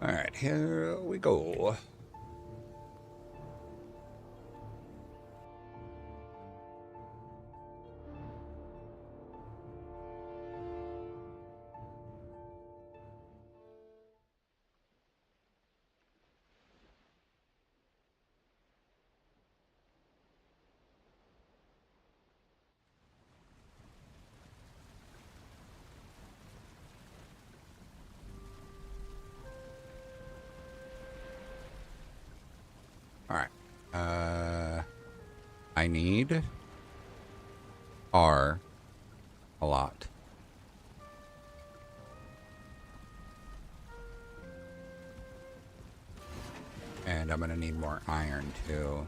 All right, here we go. All right. I need R a lot. And I'm gonna need more iron too.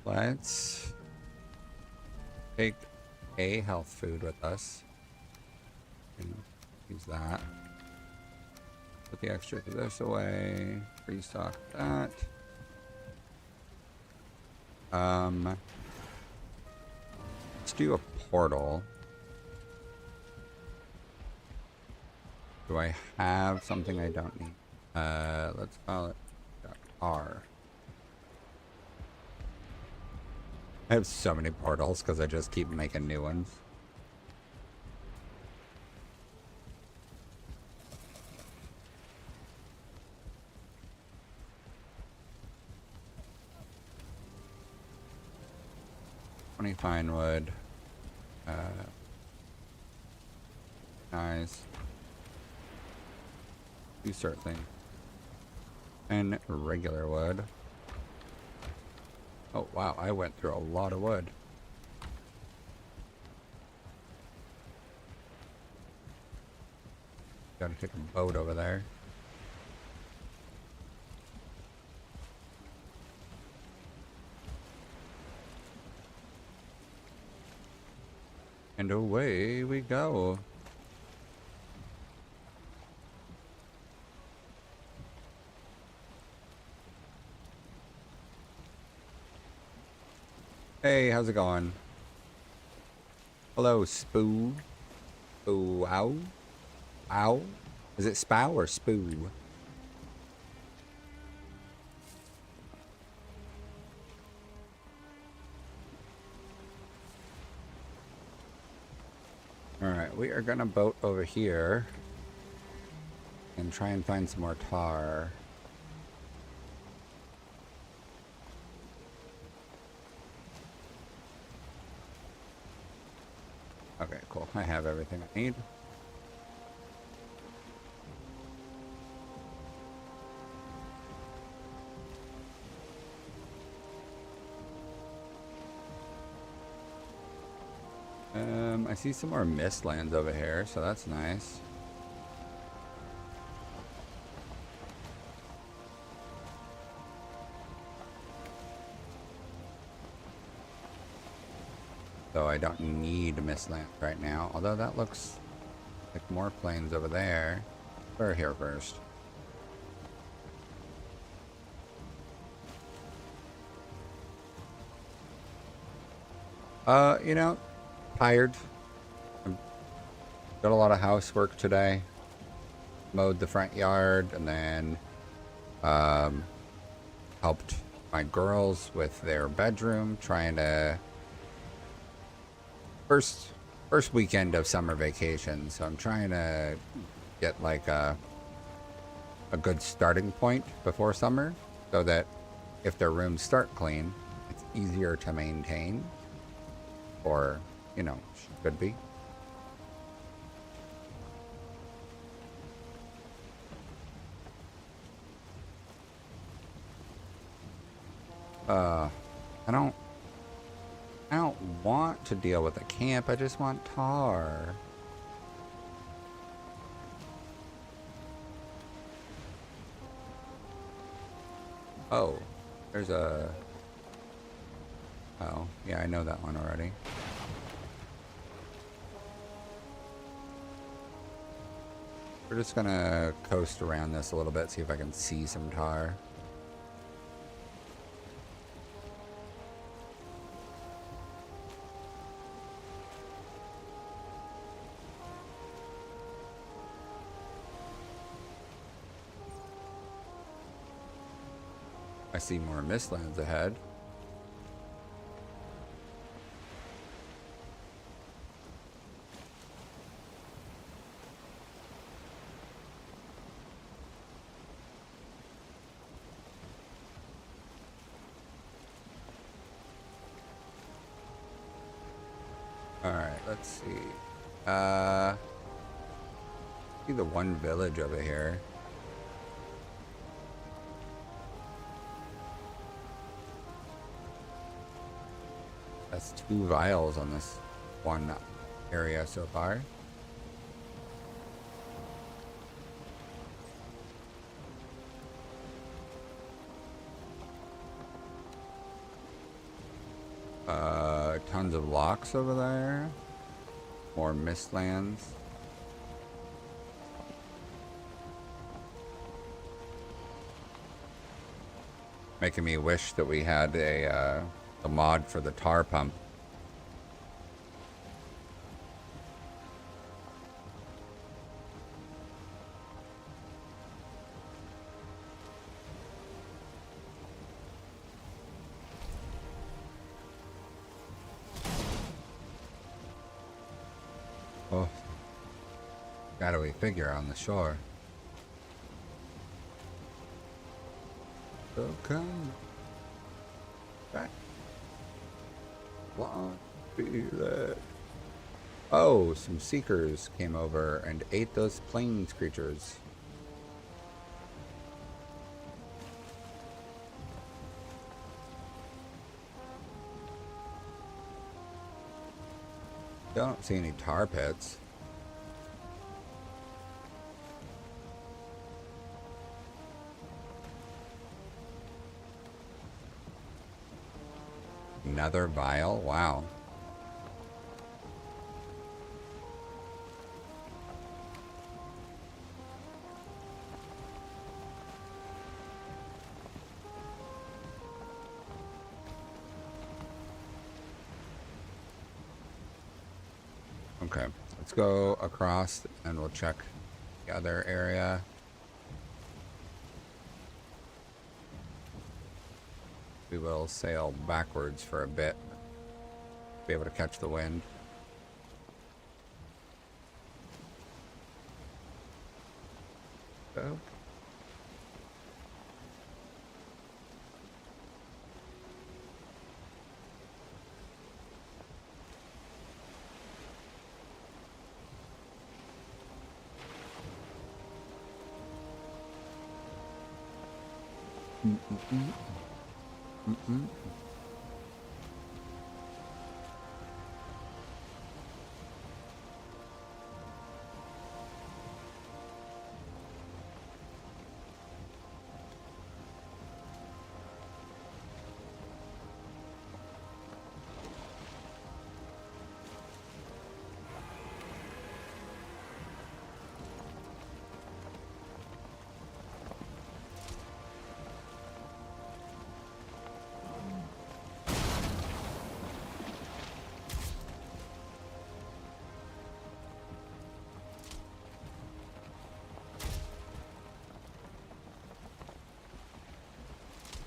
Let's take a health food with us. And use that. Put the extra of this away. Restock that. Let's do a portal. Do I have something I don't need? Let's call it R. I have so many portals because I just keep making new ones. Fine wood. Nice. Do certain things. And regular wood. Oh wow, I went through a lot of wood. Gotta take a boat over there. And away we go. Hey, how's it going? Hello, Spoo. Spoo, ow? Ow? Is it Spow or Spoo? Alright, we are gonna boat over here and try and find some more tar. Okay, cool. I have everything I need. I see some more mist lands over here, so that's nice. So I don't need mist lands right now, although that looks like more plains over there. We're here first. You know, tired. I've got a lot of housework today. Mowed the front yard and then helped my girls with their bedroom, trying to first weekend of summer vacation, so I'm trying to get like a good starting point before summer so that if their rooms start clean, it's easier to maintain, or you know, should be. I don't want to deal with a camp. I just want tar. Oh, there's a... Oh, yeah, I know that one already. We're just gonna coast around this a little bit, see if I can see some tar. I see more mistlands ahead. Alright, let's see. See the one village over here. That's 2 vials on this one area so far. Tons of locks over there. More mistlands. Making me wish that we had a mod for the tar pump. Oh, shadowy figure on the shore. So come back. Won't be there. Oh, some seekers came over and ate those plains creatures. Don't see any tar pits. Another vial? Wow. Okay, let's go across and we'll check the other area. We will sail backwards for a bit. Be able to catch the wind. Go.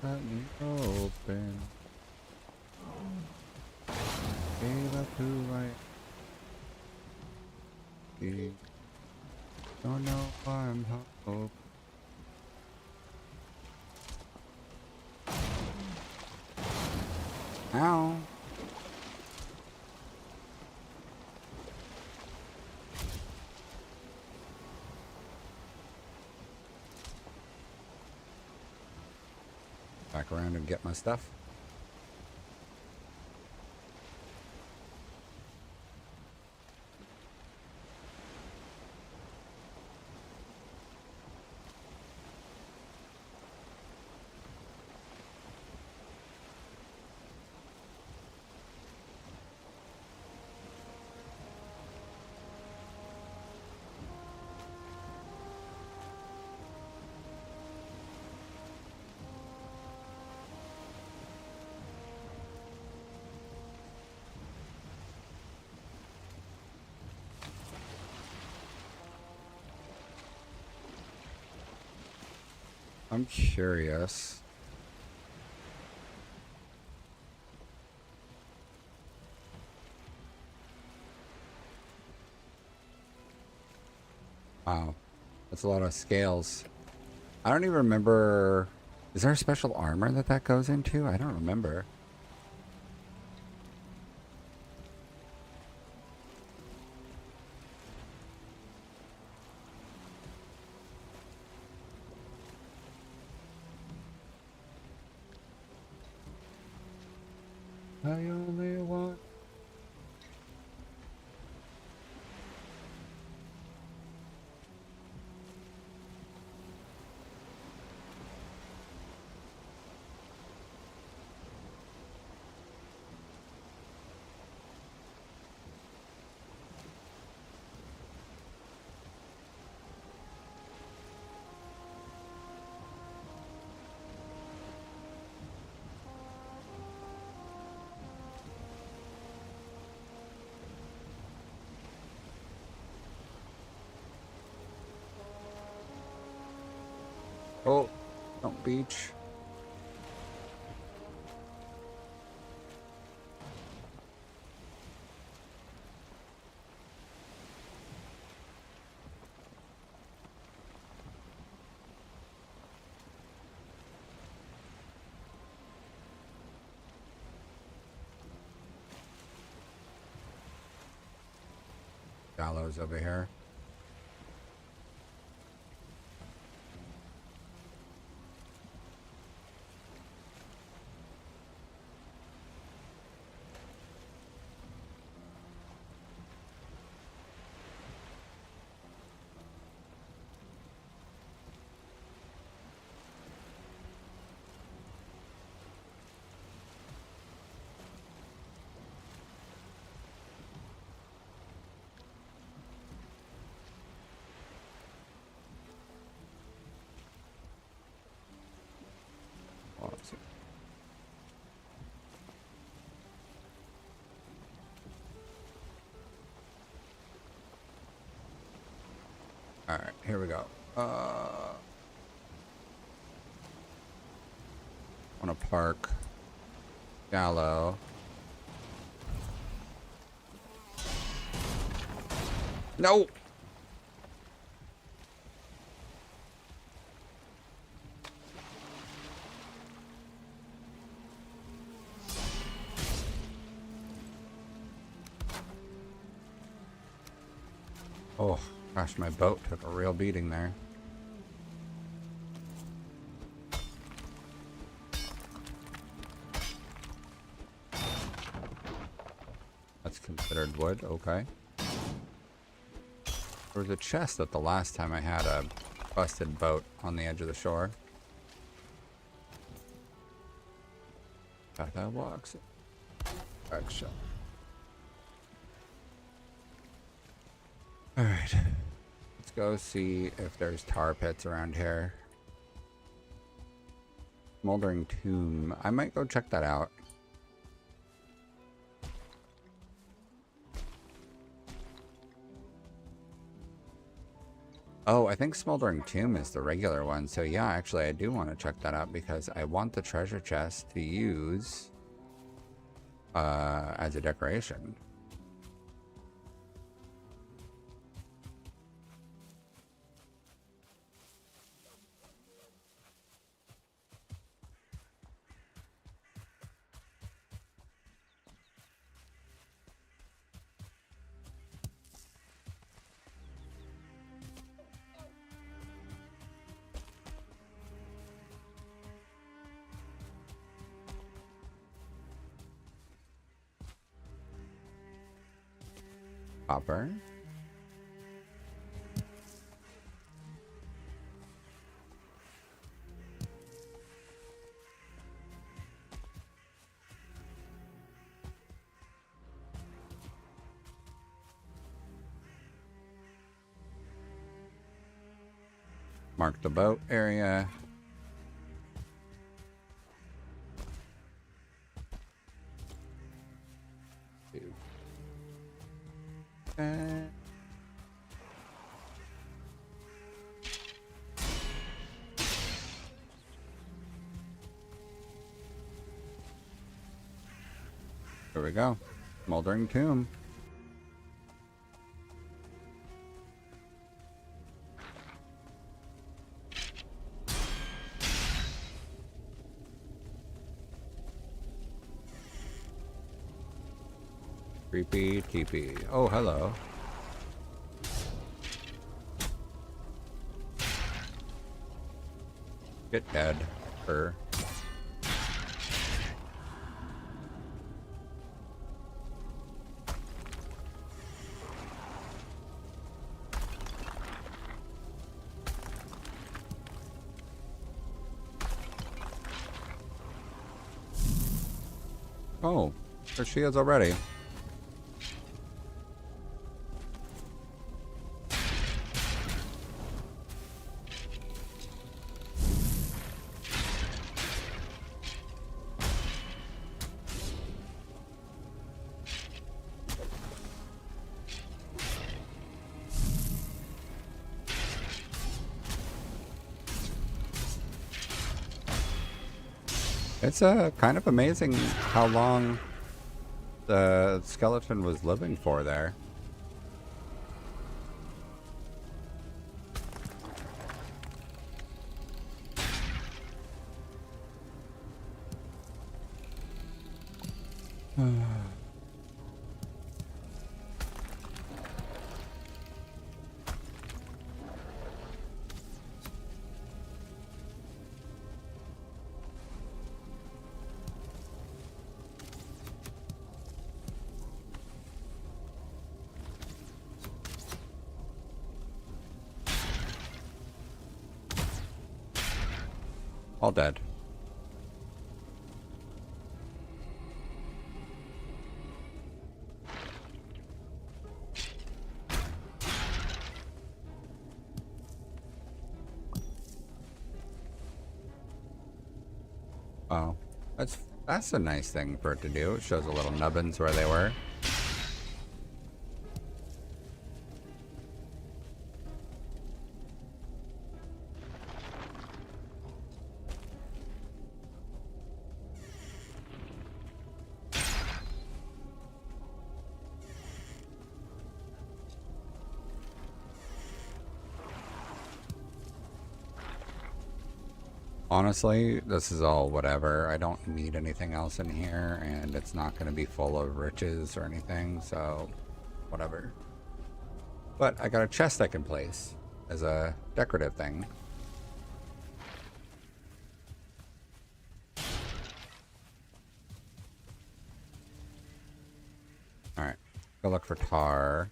Let me open. Gave up who I be. Don't know why I'm hope. Ow. Back around and get my stuff. I'm curious. Wow. That's a lot of scales. I don't even remember. Is there a special armor that goes into? I don't remember. I only want. Oh, don't beach. Gallows over here. Awesome. All right, here we go. Want to park Gallo. No. Oh, gosh, my boat took a real beating there. That's considered wood, okay. There was a chest at the last time I had a busted boat on the edge of the shore. Got that blocks. Action. Alright. Let's go see if there's tar pits around here. Smoldering tomb. I might go check that out. Oh, I think Smoldering Tomb is the regular one. So yeah, actually I do want to check that out because I want the treasure chest to use as a decoration. Copper. Mark the boat area. Okay. Here we go. Smoldering Tomb. Creepy teepee. Oh, hello. Get dead. Her. Oh, there she is already. It's kind of amazing how long the skeleton was living for there. All dead. Oh, that's a nice thing for it to do. It shows a little nubbins where they were. Honestly, this is all whatever. I don't need anything else in here, and it's not going to be full of riches or anything, so whatever. But I got a chest I can place as a decorative thing. Alright, go look for tar.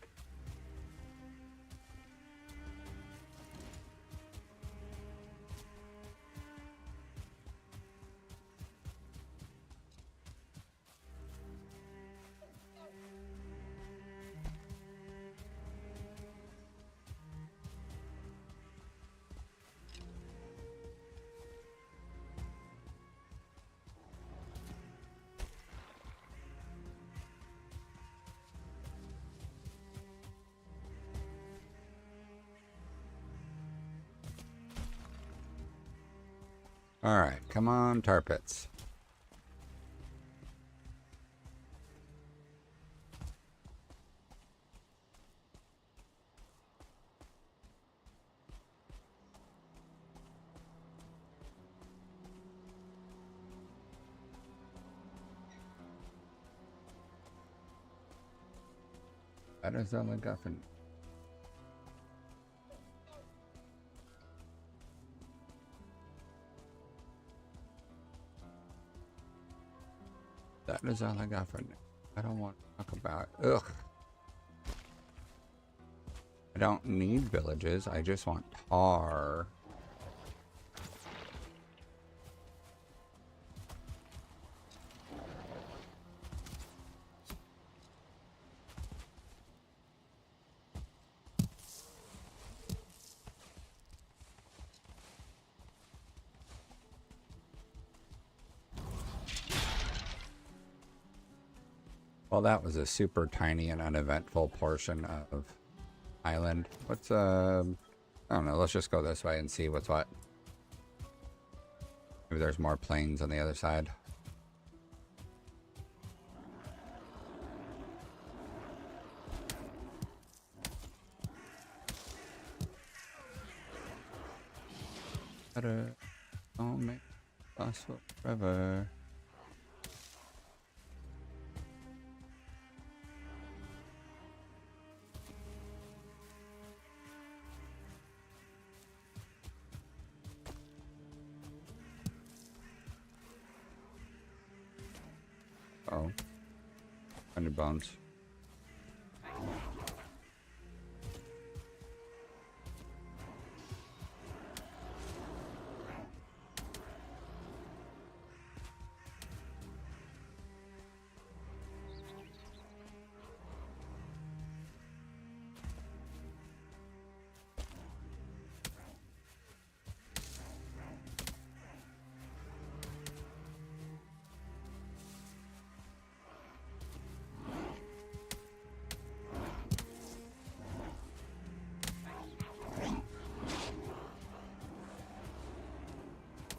Alright, come on, tar pits. That is a MacGuffin. That is all I got for now. I don't want to talk about. Ugh. I don't need villages. I just want tar. Well, that was a super tiny and uneventful portion of island. What's I don't know. Let's just go this way and see what's what. Maybe there's more plains on the other side. Don't make us forever. 100 bones.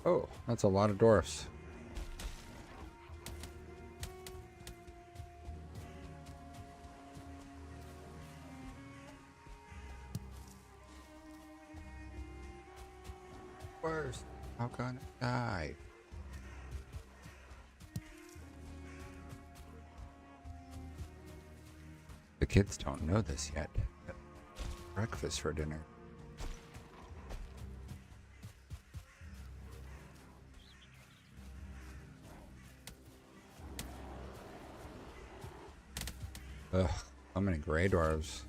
Oh, that's a lot of dwarfs. Worst. How can I die? The kids don't know this yet. Breakfast for dinner. Ugh, how many gray dwarves?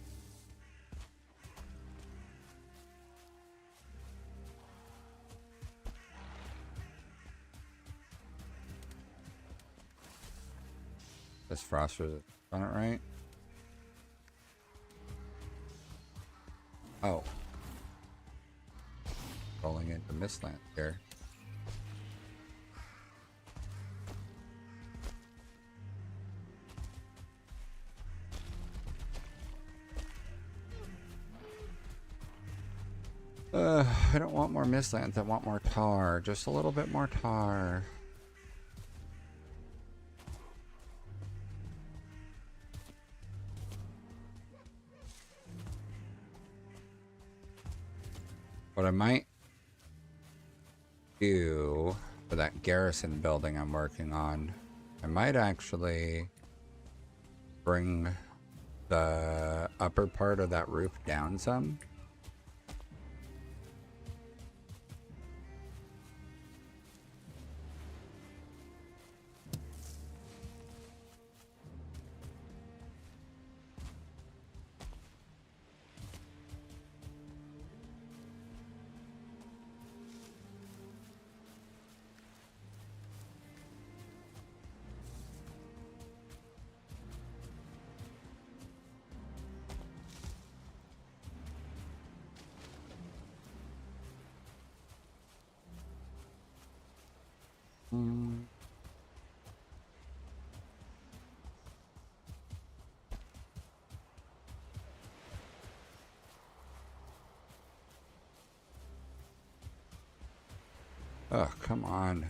This frost was on it right? Oh. Rolling into Mistland here. I don't want more Mistlands, I want more tar. Just a little bit more tar. What I might do for that garrison building I'm working on, I might actually bring the upper part of that roof down some. Oh, come on.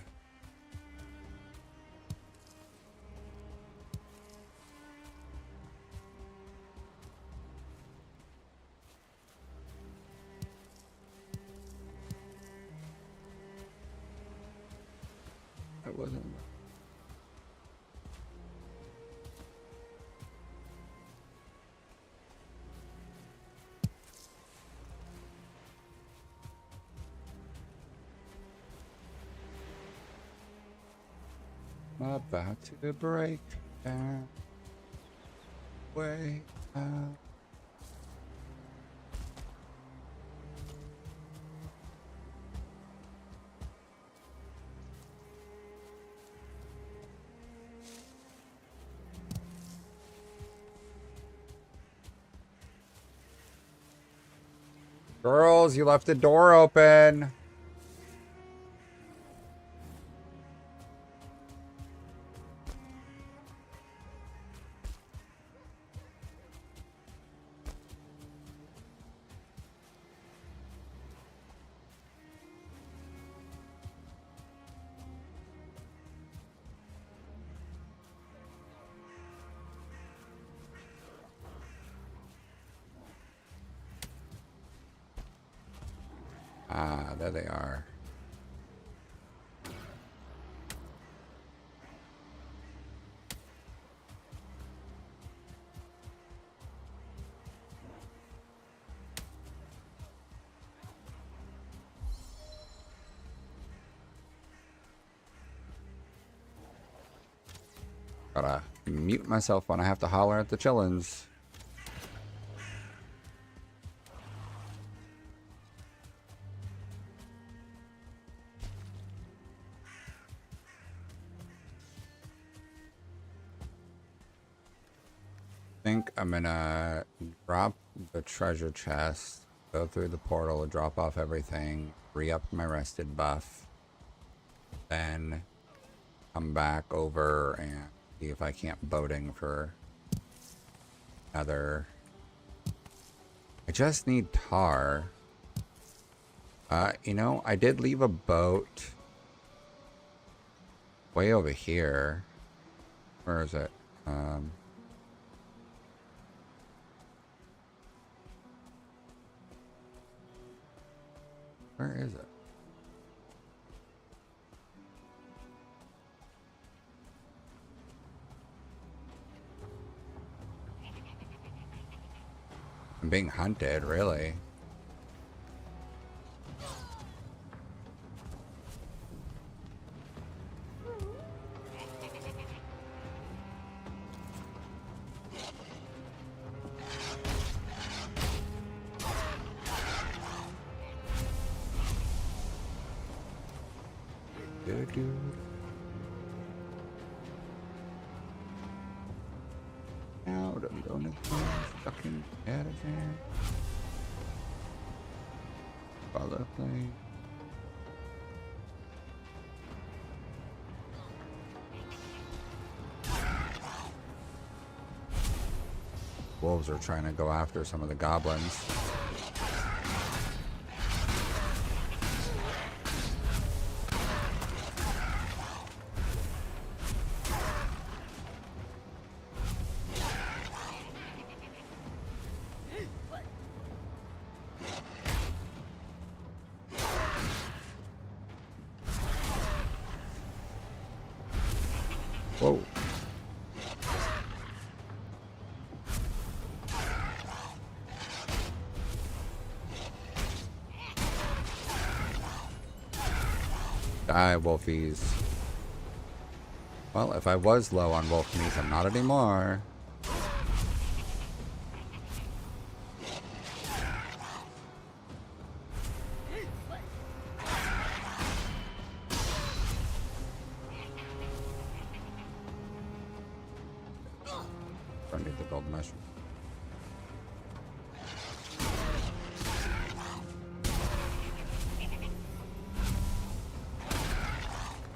That wasn't... about to break down. Way out. Girls, you left the door open. Ah, there they are. Gotta Mute myself when I have to holler at the chillins. I think I'm gonna drop the treasure chest, go through the portal, drop off everything, re-up my rested buff, then come back over and see if I can't boating for another. I just need tar. You know, I did leave a boat way over here. Where is it? Where is it? I'm being hunted, really. Dude. Out of the only fucking out of here. Follow plane. Wolves are trying to go after some of the goblins. Whoa. Die, wolfies. Well, if I was low on wolf meat, I'm not anymore. Don't need the gold mushroom.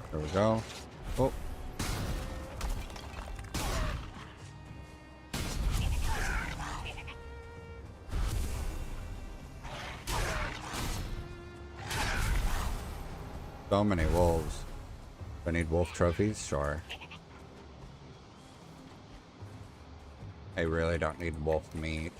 There we go. Oh. So many wolves. Do I need wolf trophies? Sure. I really don't need wolf meat.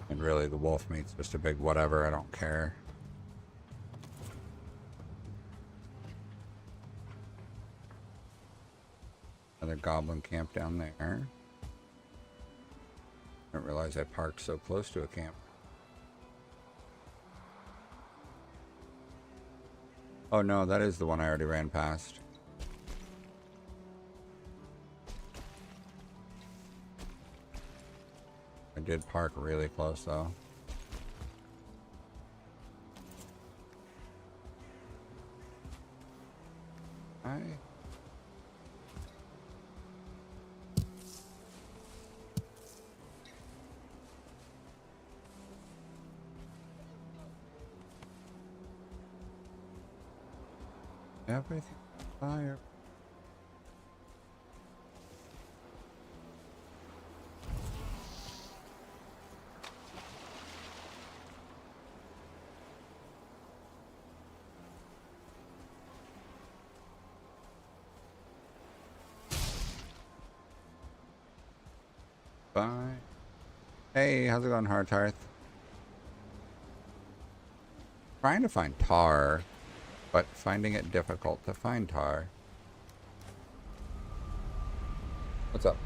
And really, the wolf meat's just a big whatever, I don't care. Another goblin camp down there. I didn't realize I parked so close to a camp. Oh no, that is the one I already ran past. I did park really close though. Hi. Everything fire. Bye. Hey, how's it going, Hardhearth? Trying to find tar, but finding it difficult to find tar. What's up?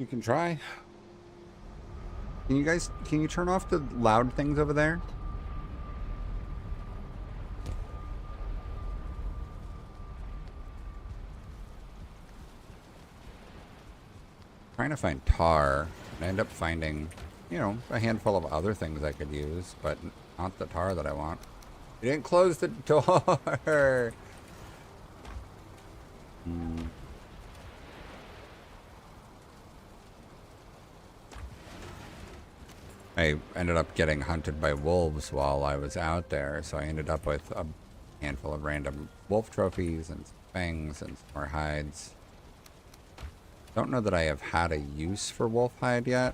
You can try. Can you turn off the loud things over there? Trying to find tar. I end up finding, you know, a handful of other things I could use, but not the tar that I want. You didn't close the door! I ended up getting hunted by wolves while I was out there, so I ended up with a handful of random wolf trophies and some fangs and some more hides. Don't know that I have had a use for wolf hide yet.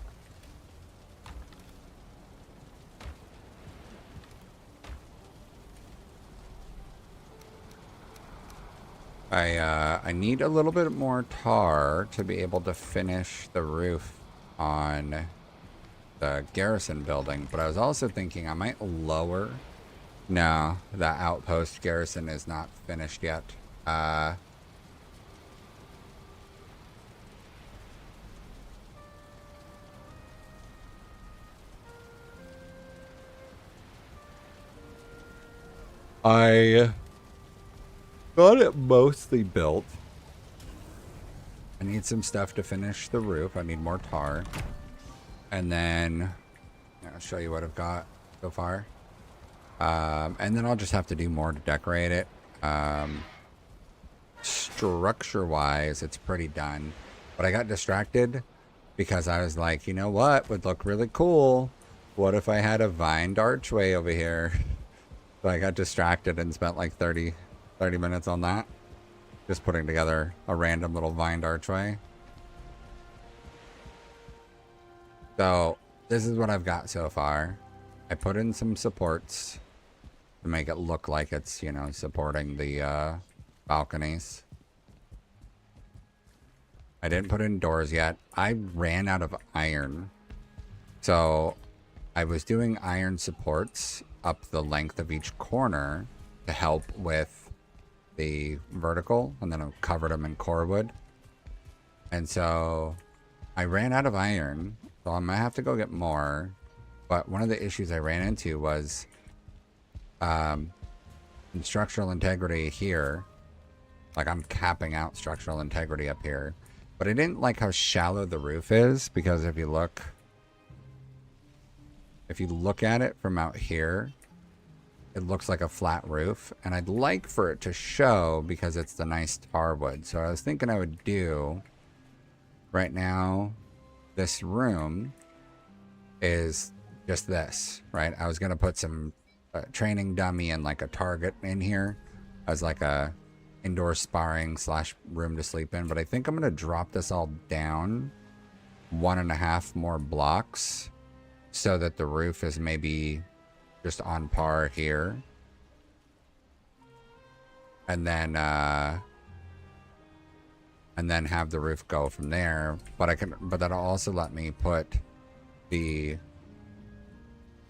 I need a little bit more tar to be able to finish the roof on the garrison building, but I was also thinking I might lower. No, the outpost garrison is not finished yet. I got it mostly built. I need some stuff to finish the roof. I need more tar. And then I'll show you what I've got so far. And then I'll just have to do more to decorate it. Structure-wise, it's pretty done. But I got distracted because I was like, you know what would look really cool? What if I had a vined archway over here? So I got distracted and spent like 30 minutes on that. Just putting together a random little vined archway. So this is what I've got so far. I put in some supports to make it look like it's, you know, supporting the balconies. I didn't put in doors yet. I ran out of iron. So I was doing iron supports up the length of each corner to help with the vertical, and then I covered them in core wood. And so I ran out of iron, so I'm gonna have to go get more. But one of the issues I ran into was in structural integrity here. Like, I'm capping out structural integrity up here, but I didn't like how shallow the roof is, because if you look at it from out here, it looks like a flat roof, and I'd like for it to show because it's the nice tar wood. So I was thinking I would do, right now, this room is just this, right? I was going to put some training dummy and like a target in here as like a indoor sparring / room to sleep in, but I think I'm going to drop this all down 1.5 more blocks so that the roof is maybe just on par here, and then have the roof go from there. But that'll also let me put the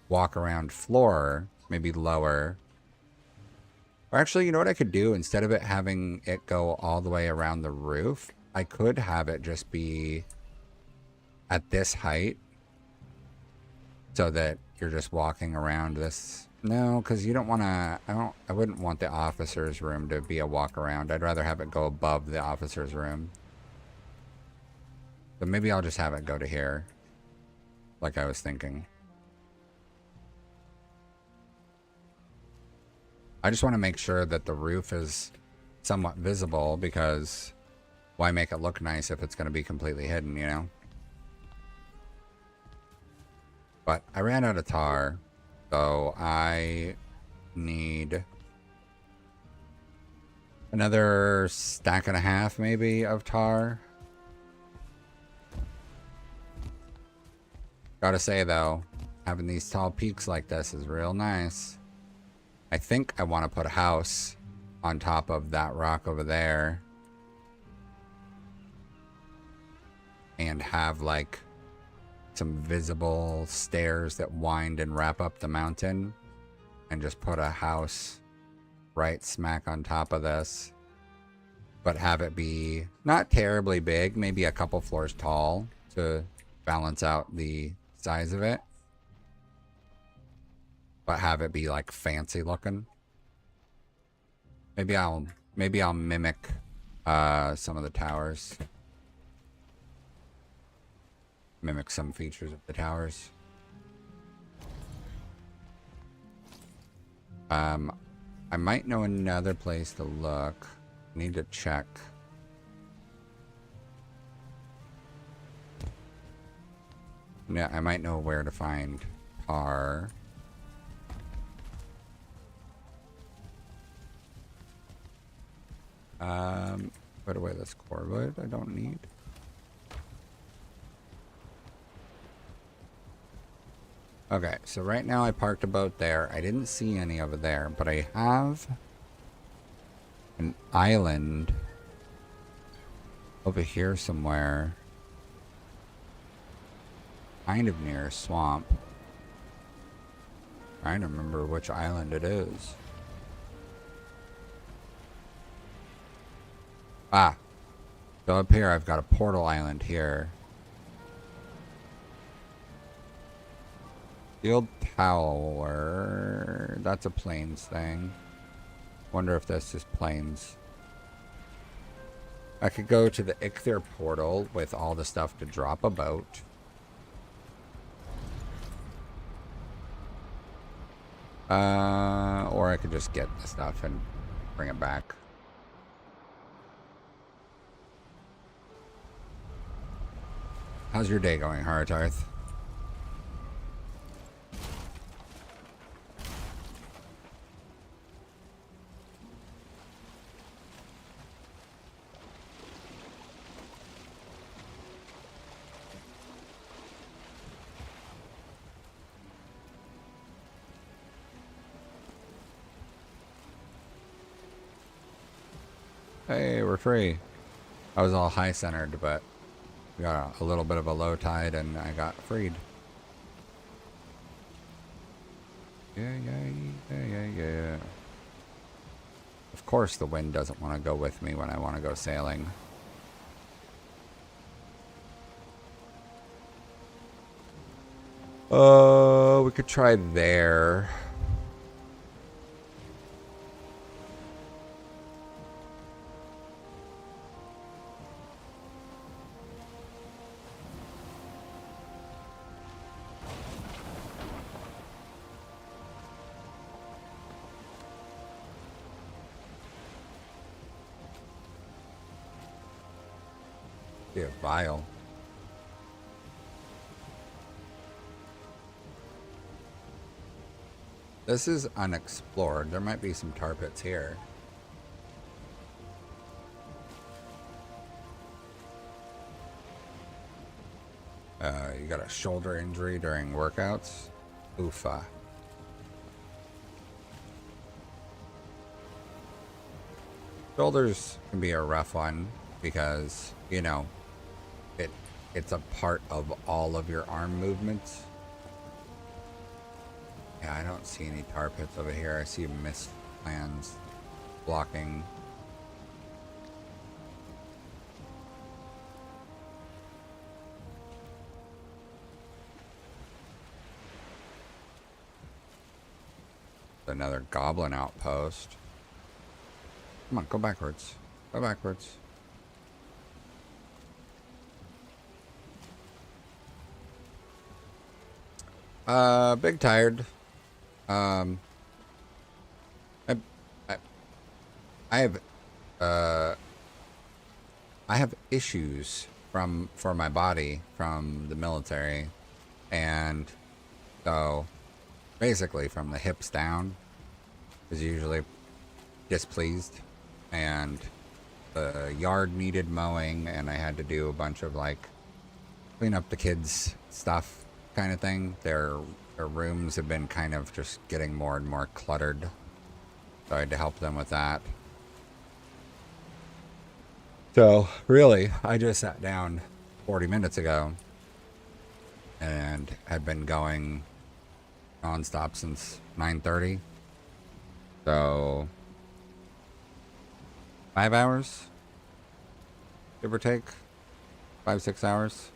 walk around floor maybe lower. Or actually, you know what I could do? Instead of it having it go all the way around the roof, I could have it just be at this height, so that you're just walking around this. No, because you don't want to. I wouldn't want the officer's room to be a walk around. I'd rather have it go above the officer's room. So maybe I'll just have it go to here, like I was thinking. I just want to make sure that the roof is somewhat visible, because why make it look nice if it's going to be completely hidden, you know? But I ran out of tar, so I need another 1.5 stacks maybe of tar. Gotta say though, having these tall peaks like this is real nice. I think I want to put a house on top of that rock over there and have like some visible stairs that wind and wrap up the mountain, and just put a house right smack on top of this, but have it be not terribly big, maybe a couple floors tall, so to balance out the size of it, but have it be like fancy looking. Maybe I'll mimic some of the towers. Mimic some features of the towers. I might know another place to look. Need to check. Yeah, I might know where to find tar. Put away this cordwood I don't need. Okay, so right now I parked a boat there. I didn't see any over there, but I have an island over here somewhere. Kind of near a swamp. Trying to remember which island it is. Ah. So up here I've got a portal island here. Field Tower. That's a plains thing. Wonder if that's just plains. I could go to the Ichthyr portal with all the stuff to drop a boat. Or I could just get the stuff and bring it back. How's your day going, Haratarth? Hey, we're free. I was all high centered, but we got a little bit of a low tide and I got freed. Yeah. Of course the wind doesn't want to go with me when I want to go sailing. We could try there. Be a vial. This is unexplored. There might be some tar pits here. You got a shoulder injury during workouts? Oofa. Shoulders can be a rough one because, you know, it's a part of all of your arm movements. Yeah, I don't see any tar pits over here. I see mist lands blocking. Another goblin outpost. Come on, go backwards. Go backwards. Big tired. I have issues for my body from the military, and so basically from the hips down is usually displeased, and the yard needed mowing, and I had to do a bunch of like clean up the kids' stuff kind of thing. Their rooms have been kind of just getting more and more cluttered, so I had to help them with that. So really, I just sat down 40 minutes ago and had been going nonstop since 9:30. So 5 hours, give or take, 5-6 hours.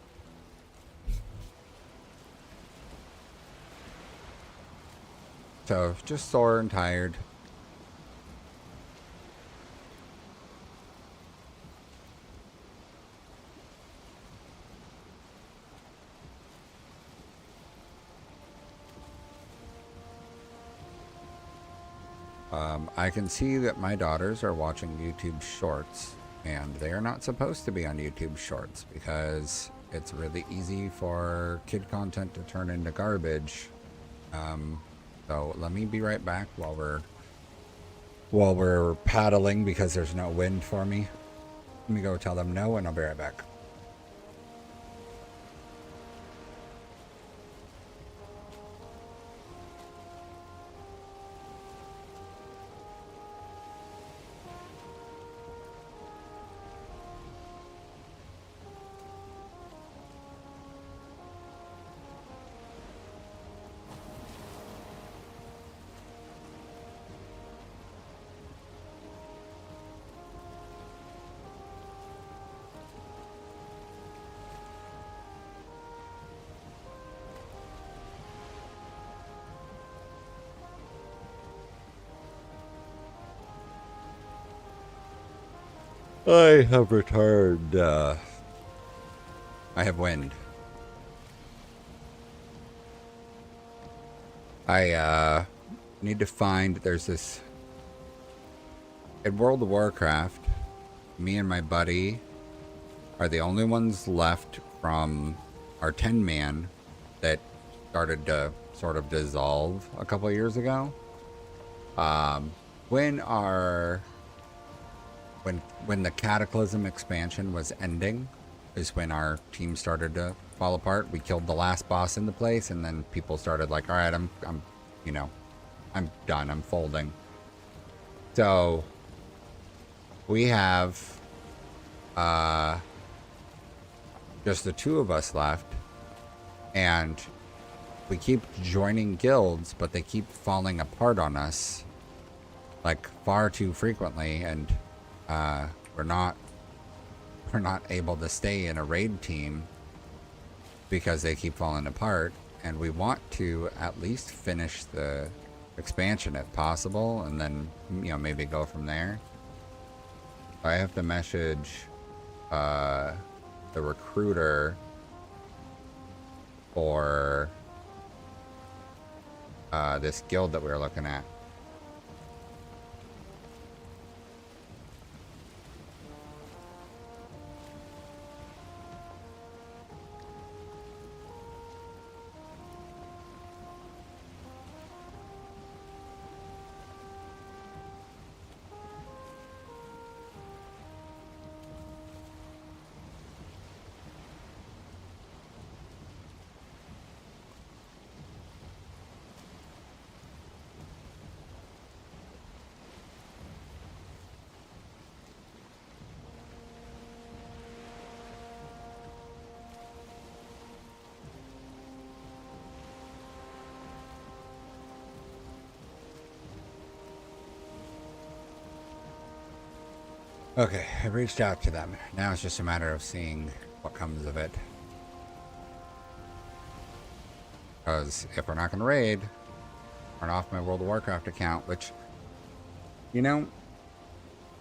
So just sore and tired. I can see that my daughters are watching YouTube Shorts, and they are not supposed to be on YouTube Shorts because it's really easy for kid content to turn into garbage. So let me be right back while we're paddling because there's no wind for me. Let me go tell them no, and I'll be right back. I have returned. I have wind. I need to find. There's this in World of Warcraft. Me and my buddy are the only ones left from our 10-man that started to sort of dissolve a couple of years ago. When our when the Cataclysm expansion was ending is when our team started to fall apart. We killed the last boss in the place, and then people started like, all right, I'm you know, I'm done. I'm folding. So we have just the two of us left, and we keep joining guilds, but they keep falling apart on us like far too frequently, and we're not able to stay in a raid team because they keep falling apart, and we want to at least finish the expansion if possible, and then maybe go from there. I have to message the recruiter for this guild that we were looking at. Okay, I reached out to them. Now it's just a matter of seeing what comes of it. Because if we're not going to raid, turn off my World of Warcraft account, which,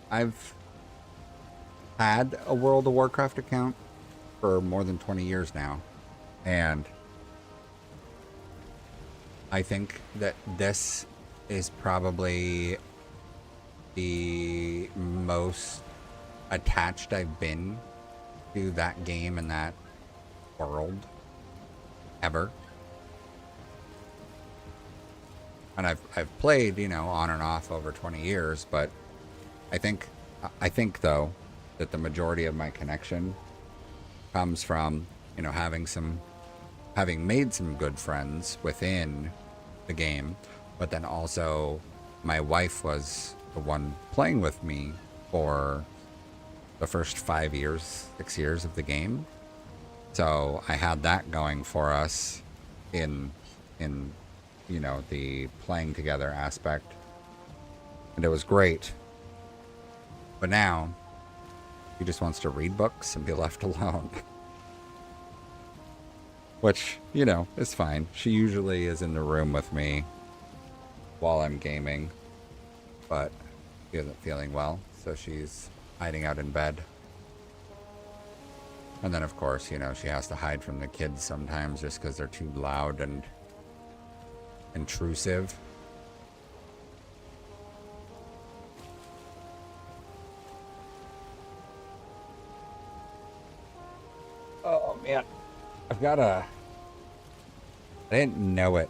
I've had a World of Warcraft account for more than 20 years now. And I think that this is probably the most attached I've been to that game and that world ever. And I've played, on and off over 20 years, but I think though that the majority of my connection comes from, having made some good friends within the game, but then also my wife was the one playing with me for the first 5 years, 6 years of the game. So I had that going for us in the playing together aspect. And it was great. But now she just wants to read books and be left alone. Which, is fine. She usually is in the room with me while I'm gaming, but she isn't feeling well, so she's hiding out in bed. And then, of course, you know, she has to hide from the kids sometimes just because they're too loud and intrusive. Oh, man. I didn't know it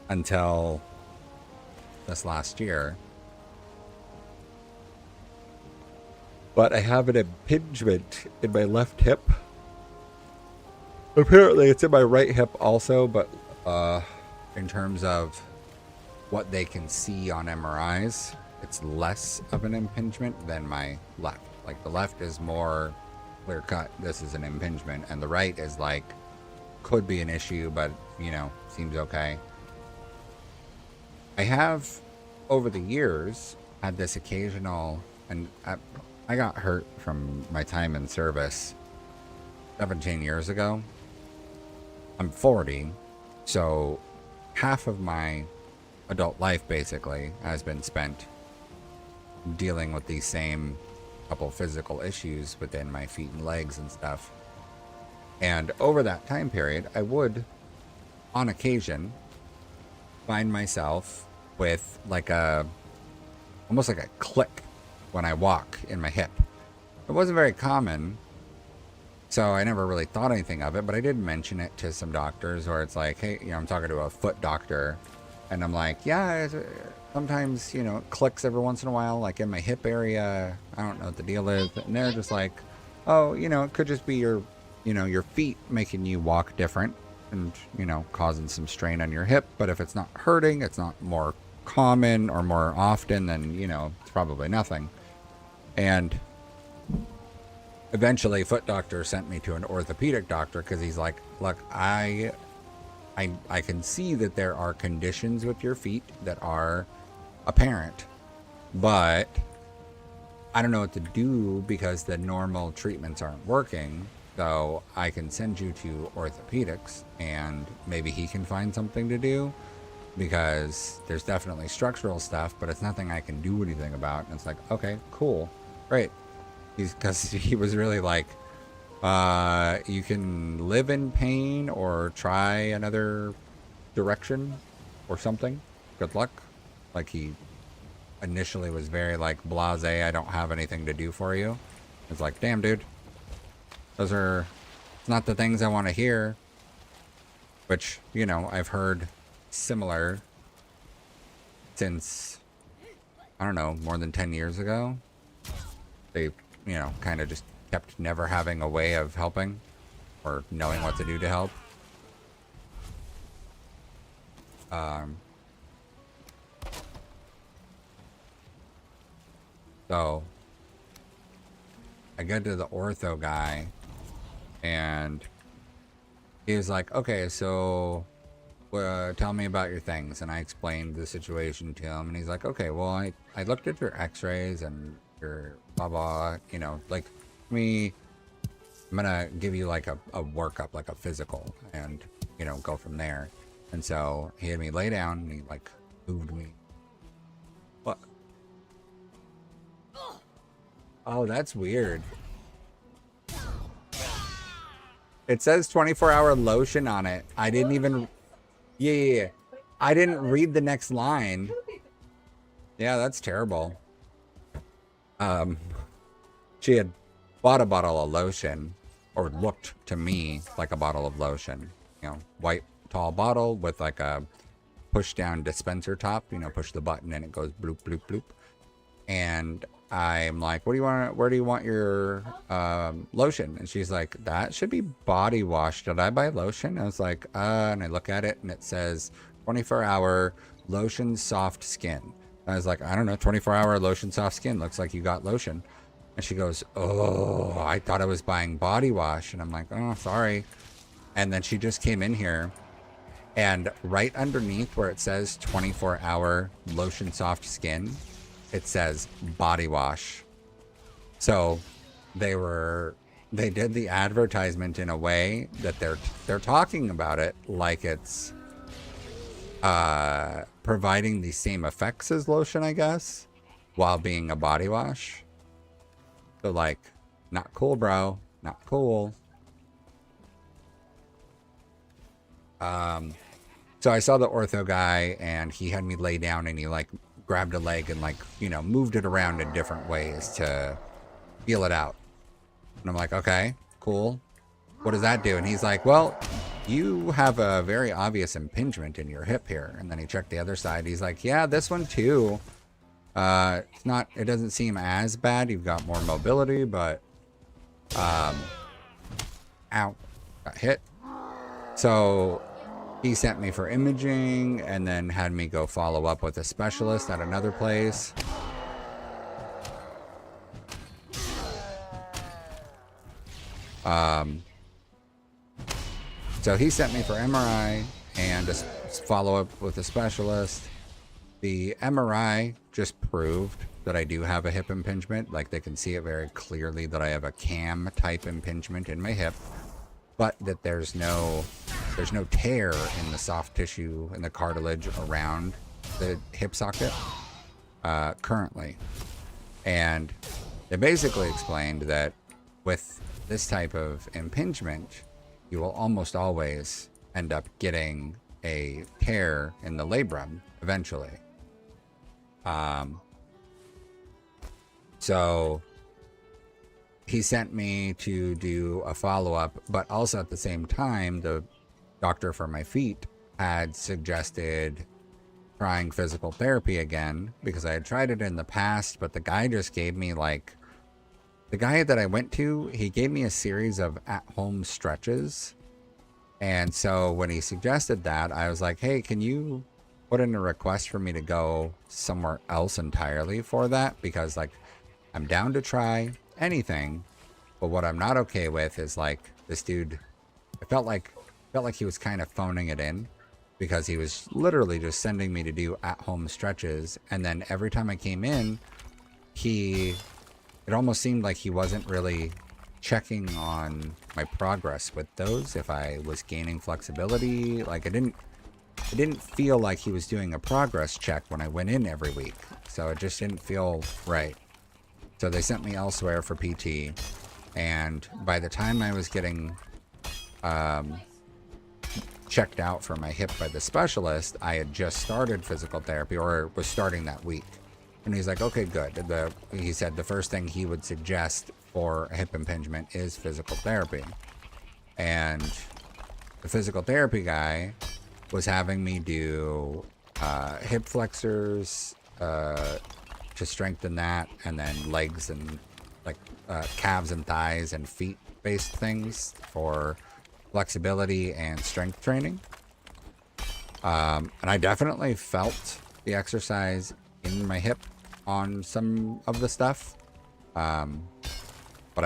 until this last year, but I have an impingement in my left hip. Apparently it's in my right hip also, but in terms of what they can see on MRIs, it's less of an impingement than my left. Like the left is more clear cut, this is an impingement, and the right is like, could be an issue, but you know, seems okay. I have over the years had this occasional, and I got hurt from my time in service 17 years ago. I'm 40, so half of my adult life basically has been spent dealing with these same couple physical issues within my feet and legs and stuff. And over that time period, I would, on occasion, find myself with like almost like a click when I walk in my hip. It wasn't very common, so I never really thought anything of it, but I did mention it to some doctors where it's like, hey, you know, I'm talking to a foot doctor, and I'm like, yeah, sometimes, you know, it clicks every once in a while, like in my hip area. I don't know what the deal is. And they're just like, oh, you know, it could just be your, you know, your feet making you walk different and, you know, causing some strain on your hip. But if it's not hurting, it's not more common or more often, then, you know, it's probably nothing. And eventually foot doctor sent me to an orthopedic doctor because he's like, look, I can see that there are conditions with your feet that are apparent, but I don't know what to do because the normal treatments aren't working. So I can send you to orthopedics and maybe he can find something to do, because there's definitely structural stuff, but it's nothing I can do anything about. And it's like, okay, cool, great. Because he was really like, you can live in pain or try another direction or something. Good luck. Like he initially was very like blasé, I don't have anything to do for you. It's like, damn, dude. It's not the things I want to hear. Which, you know, I've heard similar since, I don't know, more than 10 years ago. They, you know, kind of just kept never having a way of helping or knowing what to do to help. So I go to the ortho guy and he was like, okay, so tell me about your things. And I explained the situation to him and he's like, okay, well, I looked at your x-rays and your blah blah, you know, like I'm gonna give you like a workup, like a physical, and you know, go from there. And so he had me lay down and he like moved me. What? Oh, that's weird. It says 24-hour lotion on it. I didn't even, yeah. I didn't read the next line. Yeah, that's terrible. She had bought a bottle of lotion, or looked to me like a bottle of lotion. You know, white tall bottle with like a push down dispenser top. You know, push the button and it goes bloop bloop bloop. And I'm like, what do you want? Where do you want your lotion? And she's like, that should be body wash. Did I buy lotion? I was like, and I look at it and it says 24-hour lotion soft skin. And I was like, I don't know, 24-hour lotion soft skin. Looks like you got lotion. And she goes, oh, I thought I was buying body wash. And I'm like, oh, sorry. And then she just came in here and right underneath where it says 24-hour lotion soft skin, it says body wash. So they did the advertisement in a way that they're talking about it like it's providing the same effects as lotion, I guess, while being a body wash. So like, not cool, bro. Not cool. So I saw the ortho guy, and he had me lay down, and he like grabbed a leg and like, you know, moved it around in different ways to feel it out. And I'm like, okay, cool. What does that do? And he's like, well, you have a very obvious impingement in your hip here. And then he checked the other side. He's like, yeah, this one too. It's not, it doesn't seem as bad. You've got more mobility, but, ow, got hit. So he sent me for imaging and then had me go follow up with a specialist at another place. So he sent me for MRI and a follow up with a specialist. The MRI just proved that I do have a hip impingement. Like, they can see it very clearly that I have a cam type impingement in my hip, but that there's no tear in the soft tissue and the cartilage around the hip socket currently. And they basically explained that with this type of impingement, you will almost always end up getting a tear in the labrum eventually. So he sent me to do a follow-up, but also at the same time, the doctor for my feet had suggested trying physical therapy again, because I had tried it in the past, but the guy just gave me like, the guy that I went to, he gave me a series of at-home stretches. And so when he suggested that, I was like, hey, can you put in a request for me to go somewhere else entirely for that? Because like, I'm down to try anything, but what I'm not okay with is like, this dude, it felt like he was kind of phoning it in, because he was literally just sending me to do at-home stretches. And then every time I came in, it almost seemed like he wasn't really checking on my progress with those, if I was gaining flexibility. Like, it didn't feel like he was doing a progress check when I went in every week. So it just didn't feel right. So they sent me elsewhere for PT. And by the time I was getting checked out for my hip by the specialist, I had just started physical therapy, or was starting that week. And he's like, okay, good. He said the first thing he would suggest for a hip impingement is physical therapy. And the physical therapy guy was having me do hip flexors to strengthen that, and then legs and like calves and thighs and feet based things for flexibility and strength training. And I definitely felt the exercise in my hip on some of the stuff. But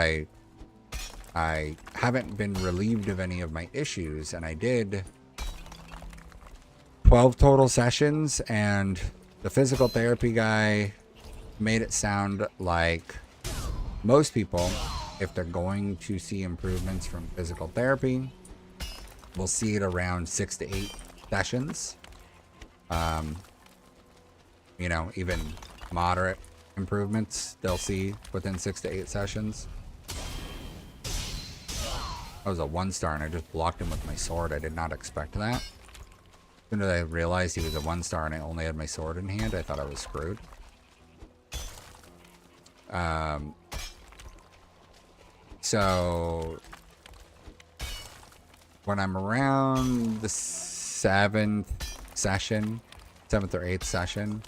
I haven't been relieved of any of my issues, and I did 12 total sessions, and the physical therapy guy made it sound like most people, if they're going to see improvements from physical therapy, will see it around 6 to 8 sessions. You know, even moderate improvements they'll see within 6 to 8 sessions. That was a 1-star, and I just blocked him with my sword. I did not expect that. As soon as I realized he was a 1-star and I only had my sword in hand, I thought I was screwed. So when I'm around the 7th or 8th session,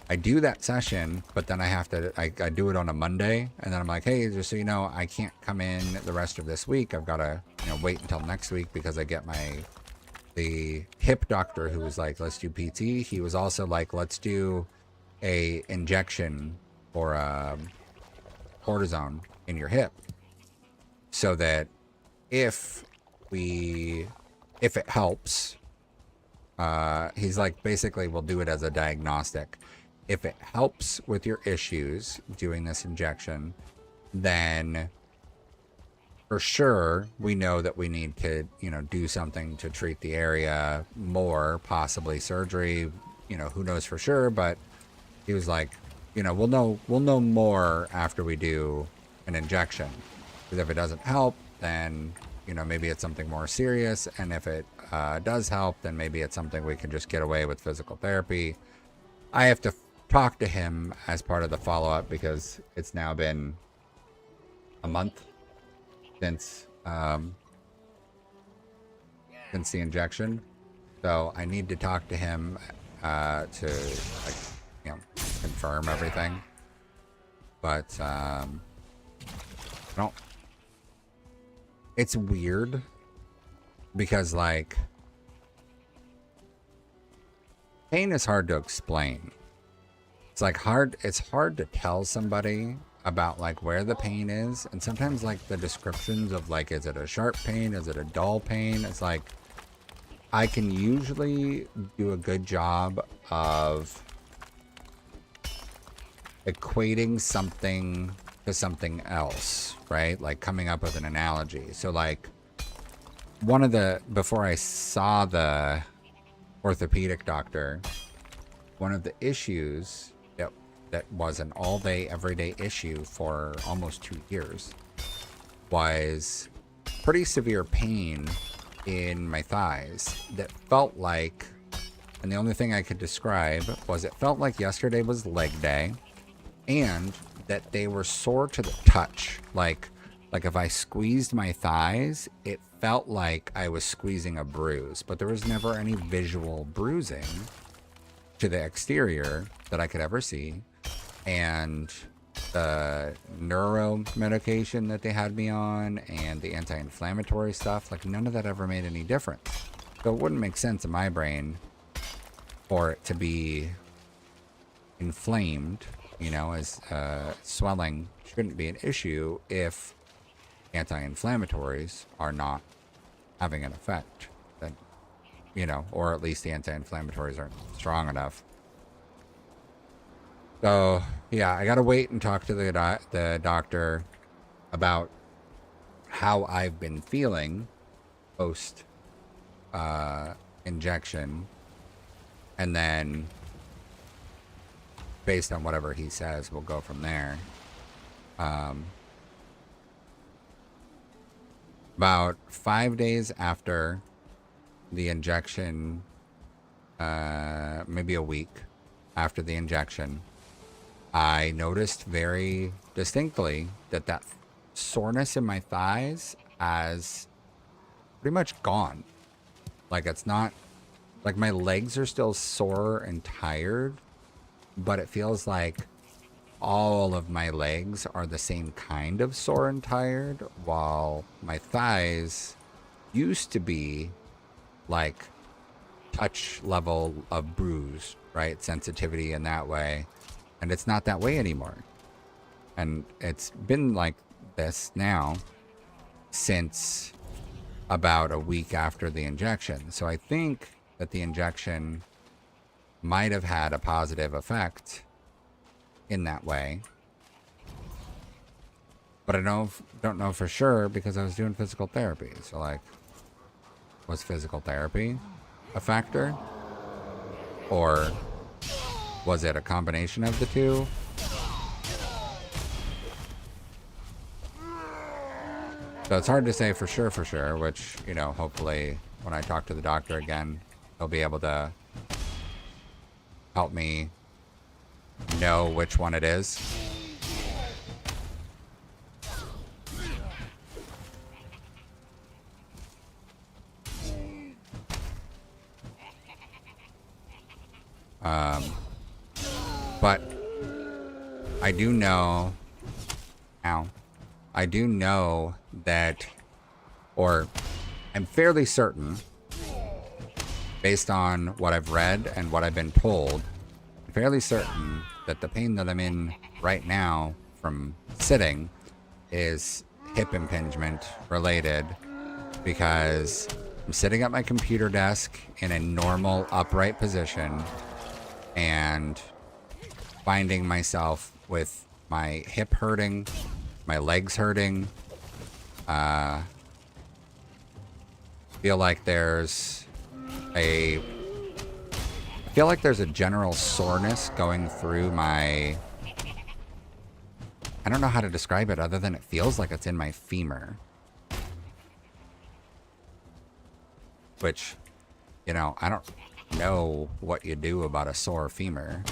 I do that session, but then I have to, I do it on a Monday, and then I'm like, hey, just so you know, I can't come in the rest of this week. I've got to, wait until next week, because I get the hip doctor who was like, let's do PT. He was also like, let's do a injection or cortisone in your hip, so that if it helps, he's like, basically we'll do it as a diagnostic. If it helps with your issues doing this injection, then for sure, we know that we need to, do something to treat the area more, possibly surgery. Who knows for sure, but he was like, we'll know more after we do an injection. Because if it doesn't help, then, maybe it's something more serious. And if it does help, then maybe it's something we can just get away with physical therapy. I have to talk to him as part of the follow-up because it's now been a month since the injection. So I need to talk to him to confirm everything. But I don't. It's weird because pain is hard to explain. It's hard to tell somebody about where the pain is, and sometimes the descriptions of is it a sharp pain, is it a dull pain, it's I can usually do a good job of equating something to something else, right? Coming up with an analogy. So before I saw the orthopedic doctor, one of the issues that was an all-day, everyday issue for almost 2 years was pretty severe pain in my thighs that felt and the only thing I could describe was it felt like yesterday was leg day, and that they were sore to the touch. Like if I squeezed my thighs, it felt like I was squeezing a bruise, but there was never any visual bruising to the exterior that I could ever see. And the neuro medication that they had me on and the anti-inflammatory stuff, none of that ever made any difference. So it wouldn't make sense in my brain for it to be inflamed, as swelling shouldn't be an issue if anti-inflammatories are not having an effect. Then, or at least the anti-inflammatories aren't strong enough. So, yeah, I got to wait and talk to the doctor about how I've been feeling post injection. And then, based on whatever he says, we'll go from there. About 5 days after the injection, maybe a week after the injection, I noticed very distinctly that soreness in my thighs has pretty much gone. It's not, my legs are still sore and tired, but it feels like all of my legs are the same kind of sore and tired, while my thighs used to be touch level of bruise, right? Sensitivity in that way. And it's not that way anymore. And it's been like this now since about a week after the injection. So I think that the injection might have had a positive effect in that way. But I don't know for sure because I was doing physical therapy. So was physical therapy a factor? Or was it a combination of the two? So it's hard to say for sure, which, hopefully when I talk to the doctor again, he'll be able to help me know which one it is. But I do know that, or I'm fairly certain, based on what I've read and what I've been told, I'm fairly certain that the pain that I'm in right now from sitting is hip impingement related, because I'm sitting at my computer desk in a normal upright position and finding myself with my hip hurting, my legs hurting, Feel like there's a general soreness going through my... I don't know how to describe it other than it feels like it's in my femur. Which, you know, I don't know what you do about a sore femur.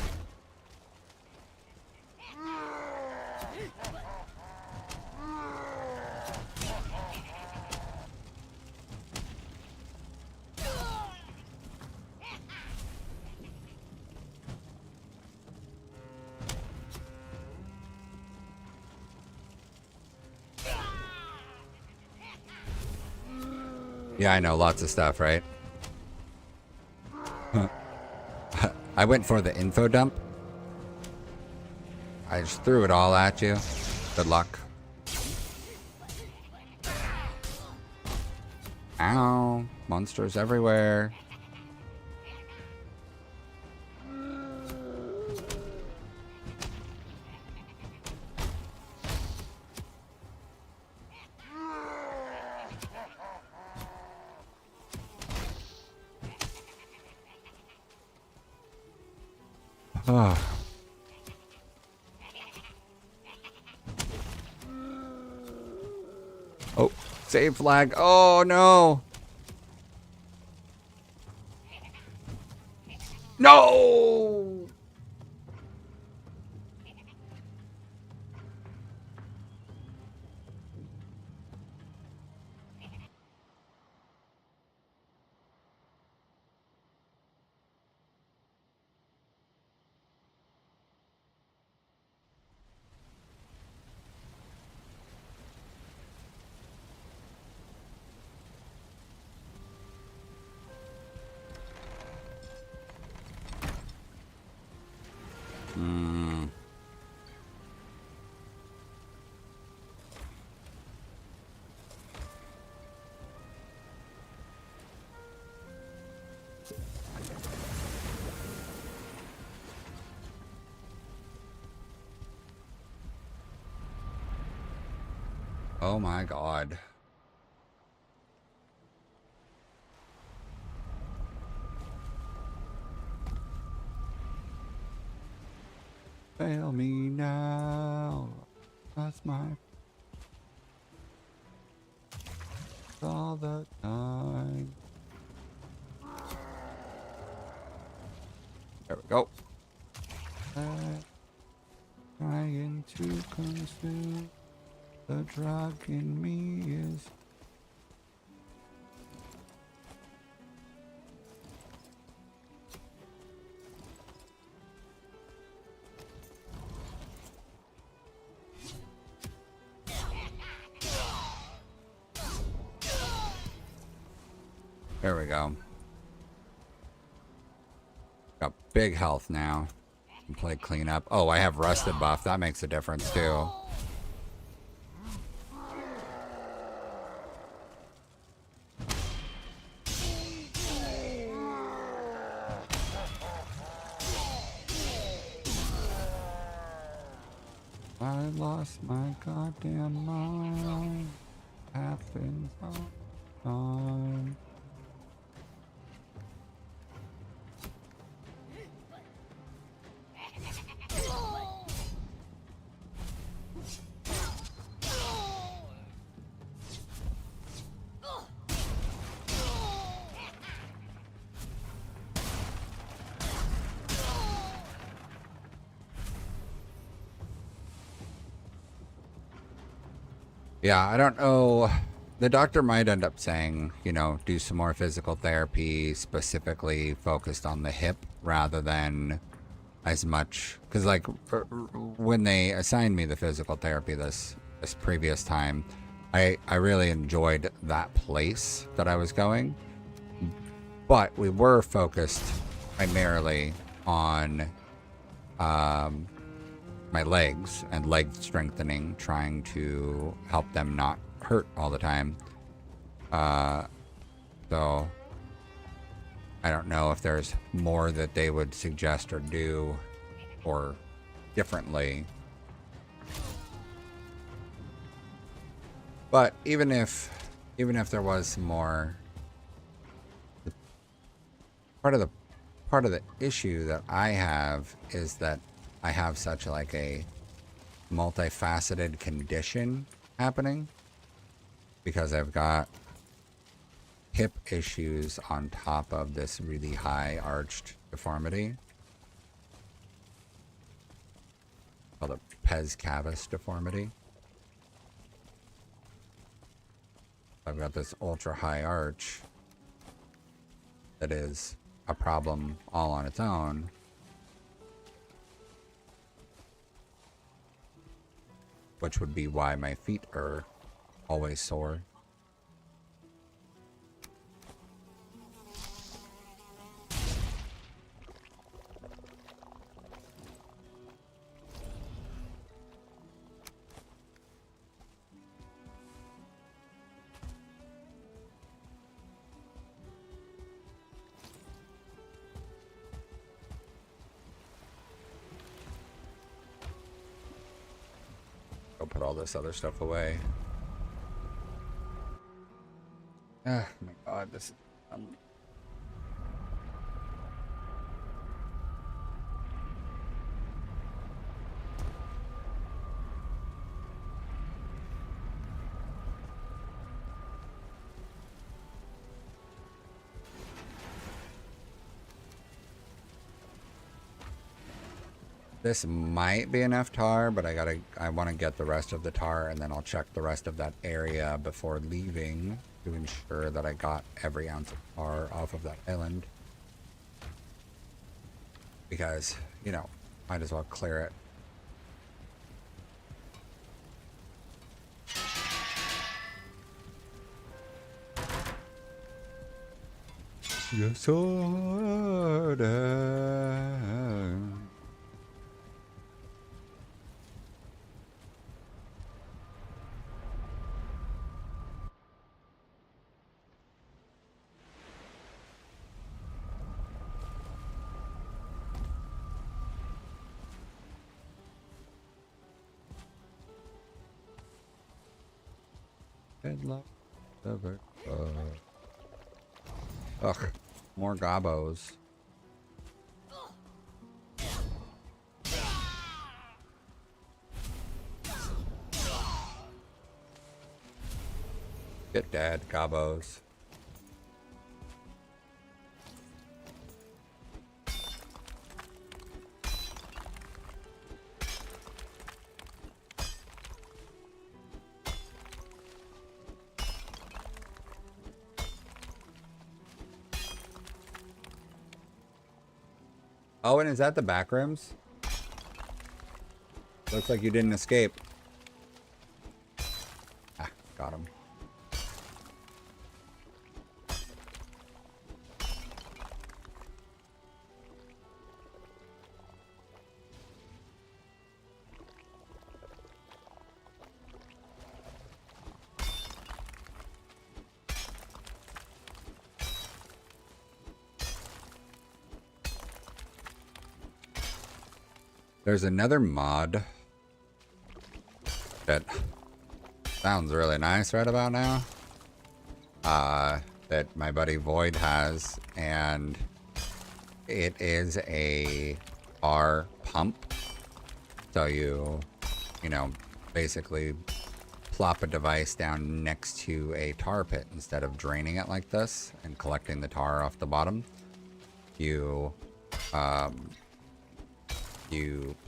Yeah, I know, lots of stuff, right? I went for the info dump. I just threw it all at you. Good luck. Ow. Monsters everywhere. Oh. Oh, save flag. Oh, no. No! Oh my god. Fail me now. That's my... all the time. There we go. Trying to consume the drug in me is... There we go. Got big health now. Can play cleanup. Oh, I have rusted buff. That makes a difference too. I lost my goddamn mind. Happens all the time. Yeah, I don't know. The doctor might end up saying, you know, do some more physical therapy specifically focused on the hip rather than as much. Because, like, when they assigned me the physical therapy this previous time, I really enjoyed that place that I was going. But we were focused primarily on my legs and leg strengthening, trying to help them not hurt all the time. So I don't know if there's more that they would suggest or do or differently. But even if there was some more, part of the issue that I have is that I have such like a multifaceted condition happening, because I've got hip issues on top of this really high arched deformity called a pes cavus deformity. I've got this ultra high arch that is a problem all on its own. Which would be why my feet are always sore. I'll put all this other stuff away. Ah, my God, this is... This might be enough tar, but I want to get the rest of the tar, and then I'll check the rest of that area before leaving to ensure that I got every ounce of tar off of that island. Because, you know, might as well clear it. Yes, Headlock cover. Ugh, more gobos. Get dead, gobos. Oh, and is that the back rooms? Looks like you didn't escape. Ah, got him. There's another mod that sounds really nice right about now, that my buddy Void has, and it is a tar pump. So you know, basically plop a device down next to a tar pit instead of draining it like this and collecting the tar off the bottom. You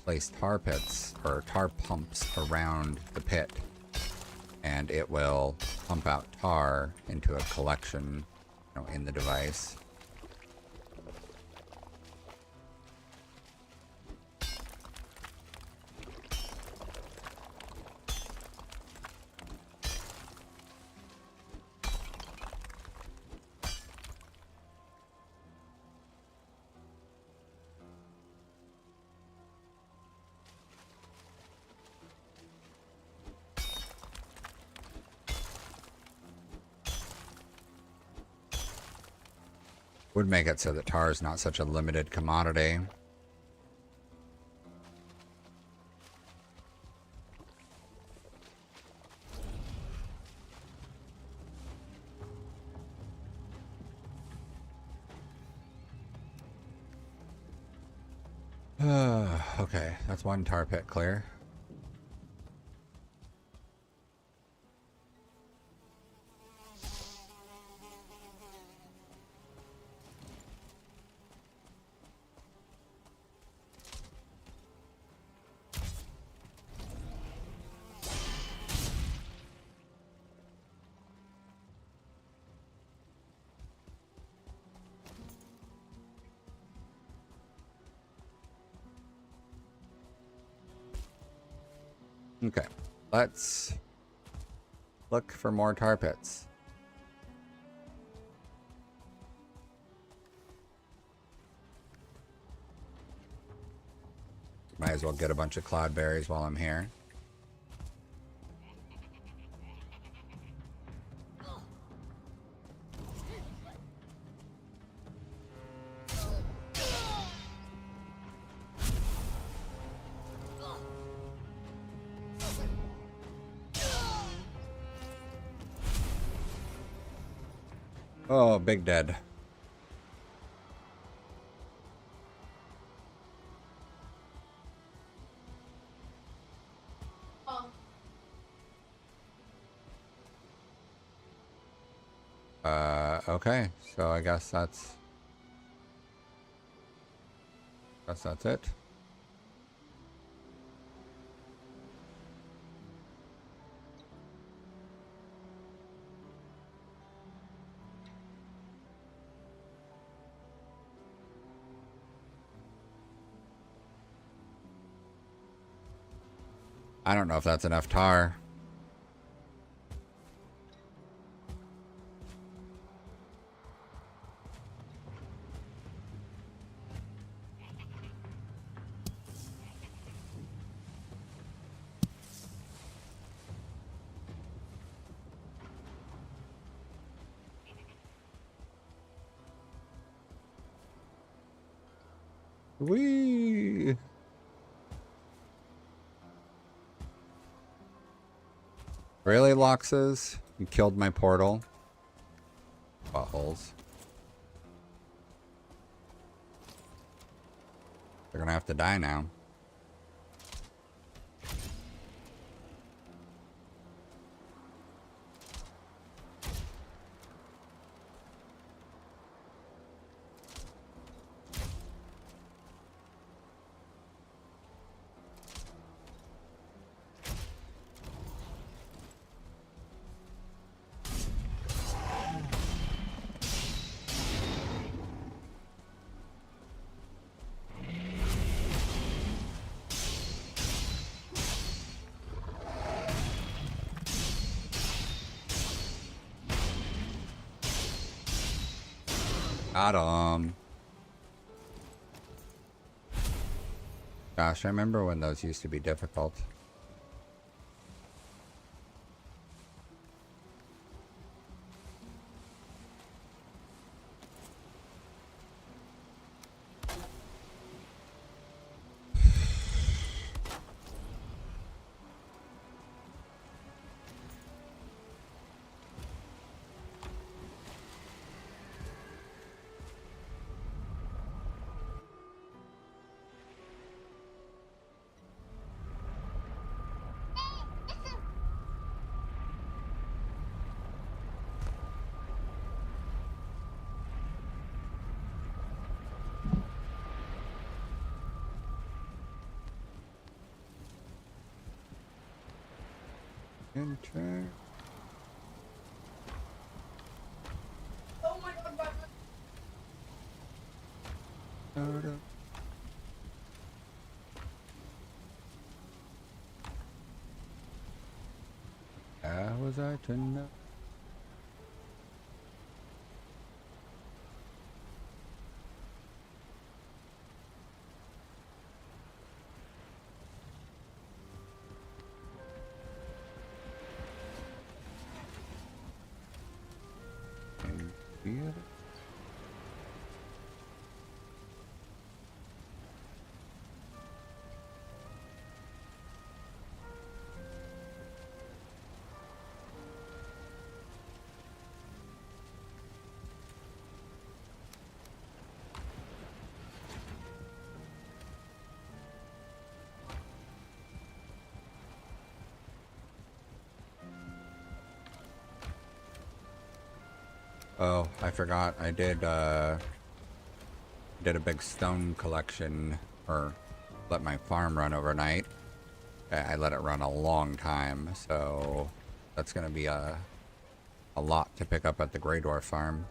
place tar pits or tar pumps around the pit, and it will pump out tar into a collection, you know, in the device. Would make it so that tar is not such a limited commodity. Okay, that's one tar pit clear. Okay, let's look for more tar pits. Might as well get a bunch of cloudberries while I'm here. Oh, big dead. Okay, so I guess that's it. I don't know if that's enough tar. Whee! Really, Loxes? You killed my portal. Buttholes. They're gonna have to die now. Got 'em. Gosh, I remember when those used to be difficult. Enter. Oh my god, How was I to know? Yeah. Oh, I forgot. I did a big stone collection, or let my farm run overnight. I let it run a long time, so that's gonna be a lot to pick up at the Grey Dwarf farm.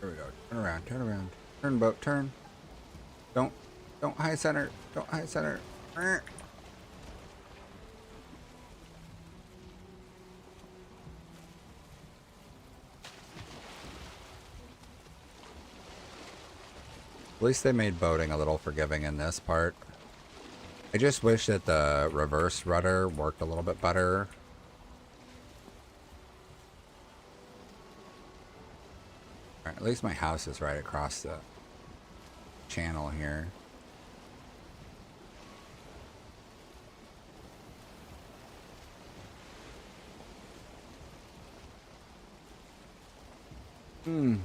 Here we go. Turn around, turn around. Turn, boat, turn. Don't, don't high center. Don't high center. At least they made boating a little forgiving in this part. I just wish that the reverse rudder worked a little bit better. Alright, at least my house is right across the channel here. Hmm.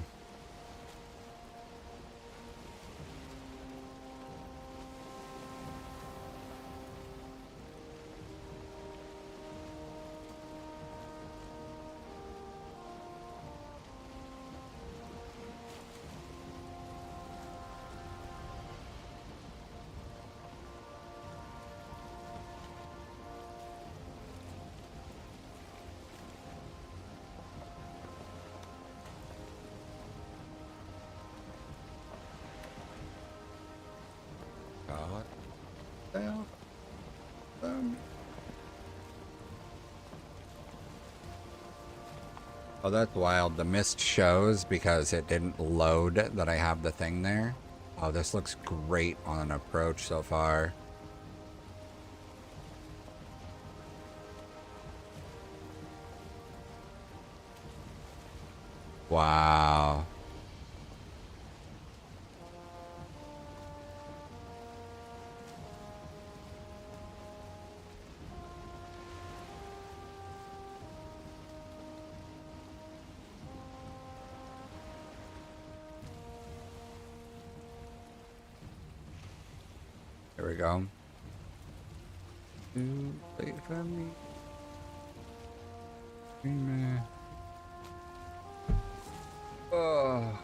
God. Well, oh, that's wild. The mist shows because it didn't load that I have the thing there. Oh, this looks great on an approach so far. Wow. Here we go. Too late for me. Oh.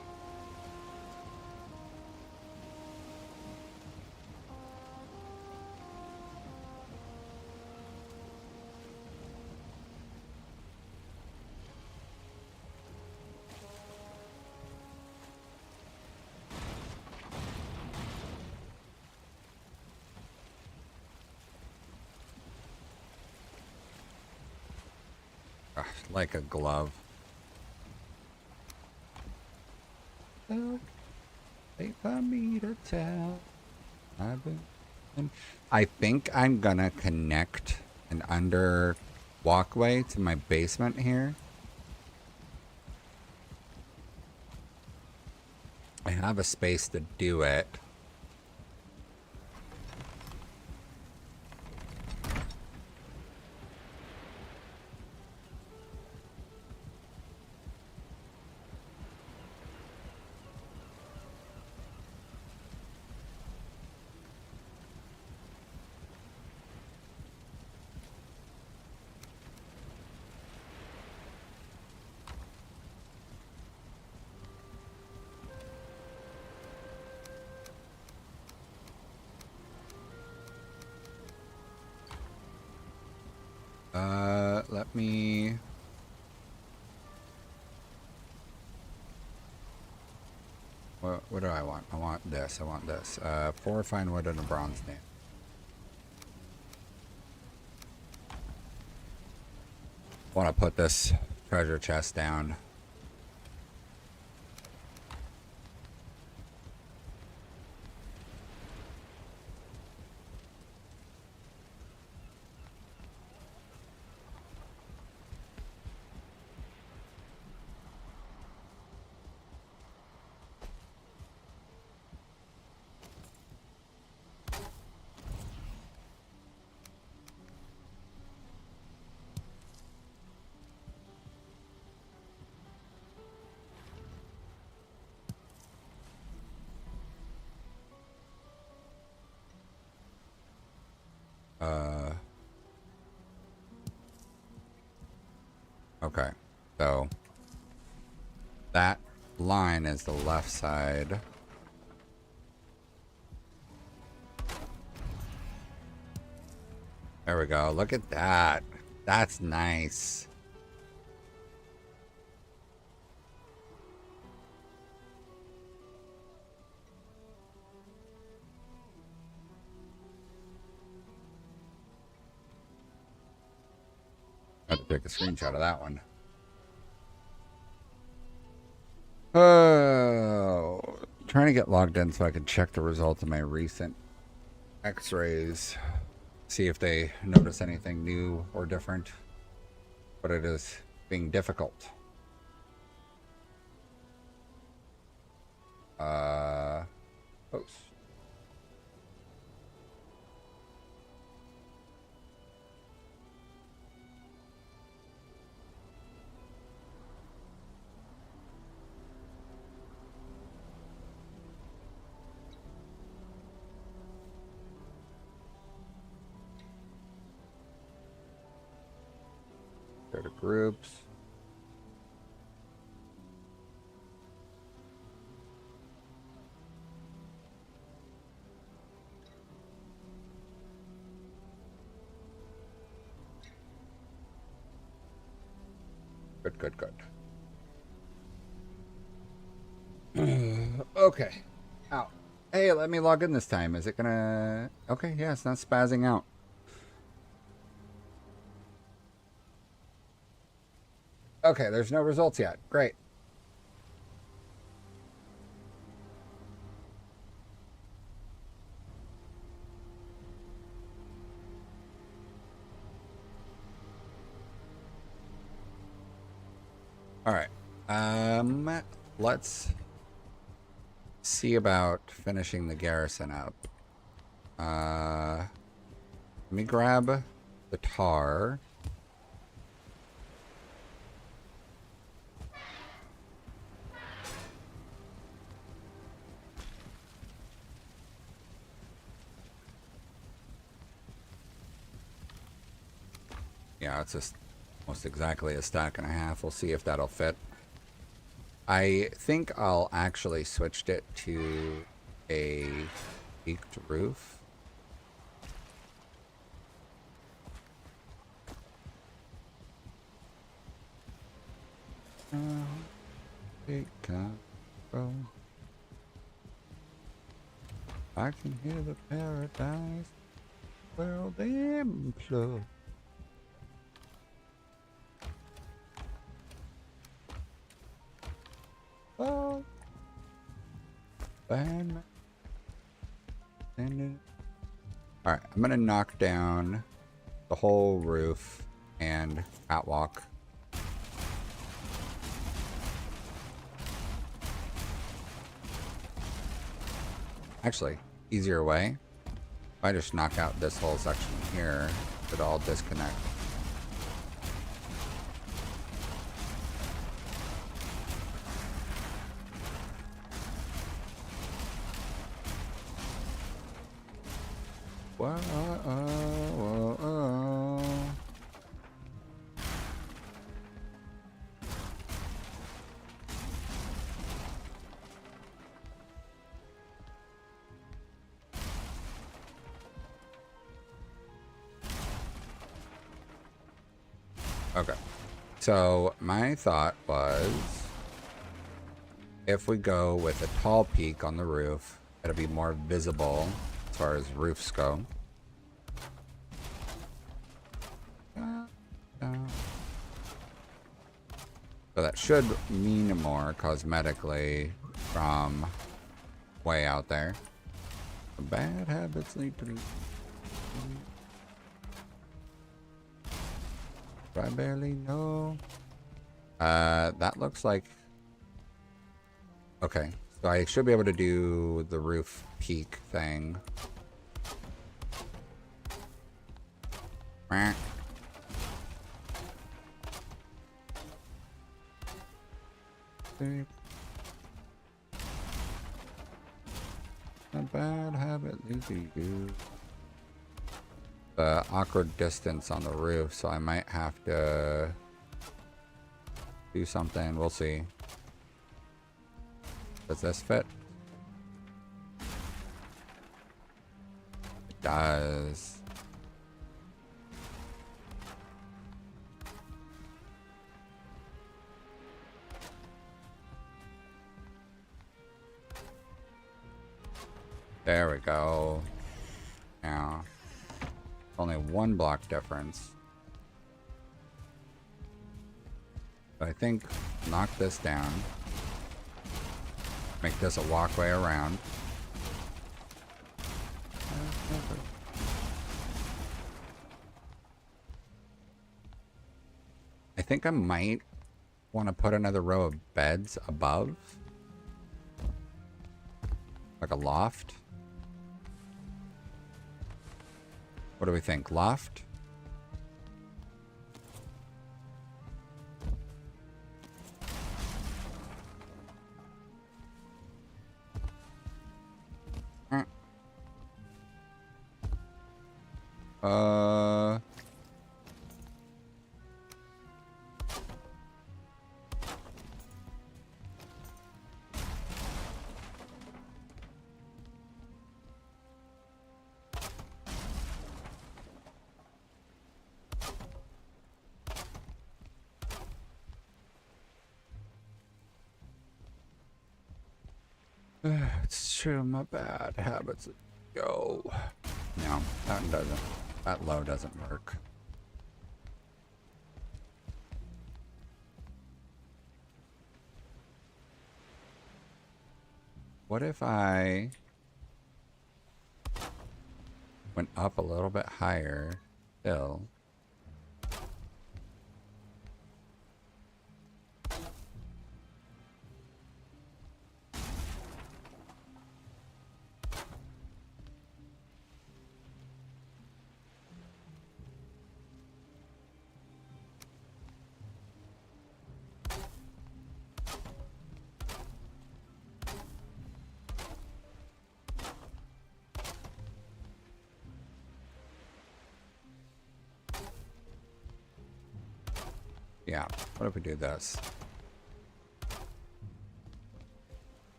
Ah, like a glove. So, wait for me to tell. I think I'm gonna connect an under walkway to my basement here. I have a space to do it. Let me... What do I want? I want this. I want this. 4 fine wood and a bronze nail. Want to put this treasure chest down. Okay, so that line is the left side. There we go. Look at that. That's nice. I have to take a screenshot of that one. Oh, trying to get logged in so I can check the results of my recent x-rays. See if they notice anything new or different. But it is being difficult. Post. Go to groups. Good, good, good. Okay. Ow. Hey, let me log in this time. Is it gonna... Okay, yeah, it's not spazzing out. Okay, there's no results yet. Great. All right. Let's see about finishing the garrison up. Let me grab the tar. Yeah, it's just almost exactly a stack and a half. We'll see if that'll fit. I think I'll actually switched it to a peaked roof. I can hear the paradise world implode. Oh, bad. All right, I'm gonna knock down the whole roof and catwalk. Actually, easier way. If I just knock out this whole section here, it'll all disconnect. Whoa, whoa, whoa. Okay, so my thought was if we go with a tall peak on the roof, it'll be more visible as far as roofs go. So that should mean more cosmetically from way out there. Bad habits lead to... I barely know. That looks like... Okay, so I should be able to do the roof peak thing. Quack. A bad habit leads to you. the awkward distance on the roof, so I might have to do something. We'll see. Does this fit? It does. There we go. Now, only one block difference. But I think knock this down. Make this a walkway around. I think I might want to put another row of beds above. Like a loft. What do we think? Loft? Uh... It's true, my bad habits. Go. No, that one doesn't. That low doesn't work. What if I went up a little bit higher still? Yeah, what if we do this?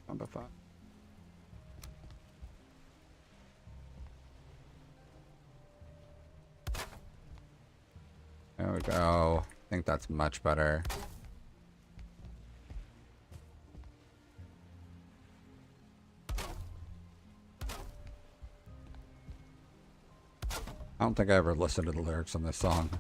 Number 5. There we go. I think that's much better. I don't think I ever listened to the lyrics on this song.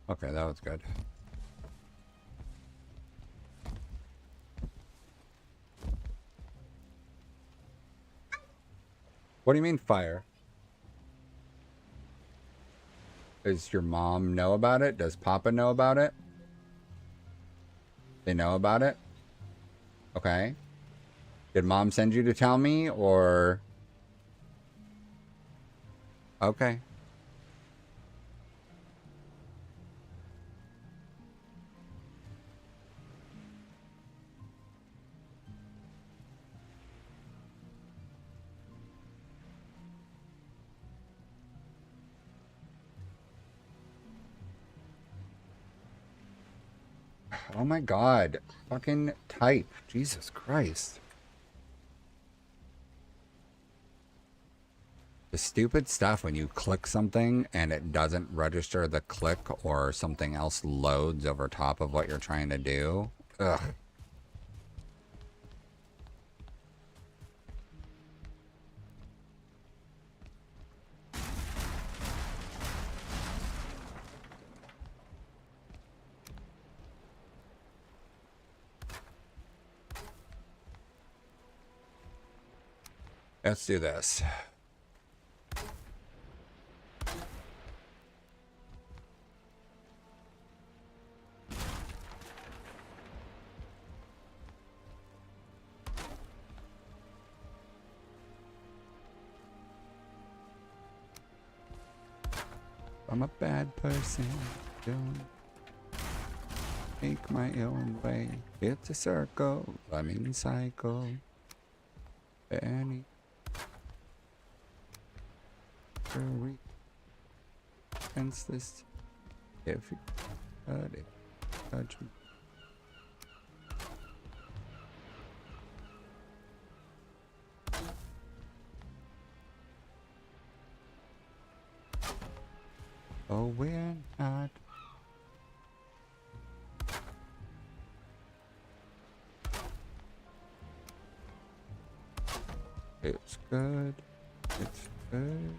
Okay, that was good. What do you mean fire? Does your mom know about it? Does Papa know about it? They know about it? Okay. Did Mom send you to tell me, or... Okay. Oh my god. Fucking type. Jesus Christ. The stupid stuff when you click something and it doesn't register the click or something else loads over top of what you're trying to do. Ugh. Let's do this. I'm a bad person. Don't make my own way. It's a circle. I'm in cycle. Any we senseless if you touch me. Oh, we're not. It's good. It's good.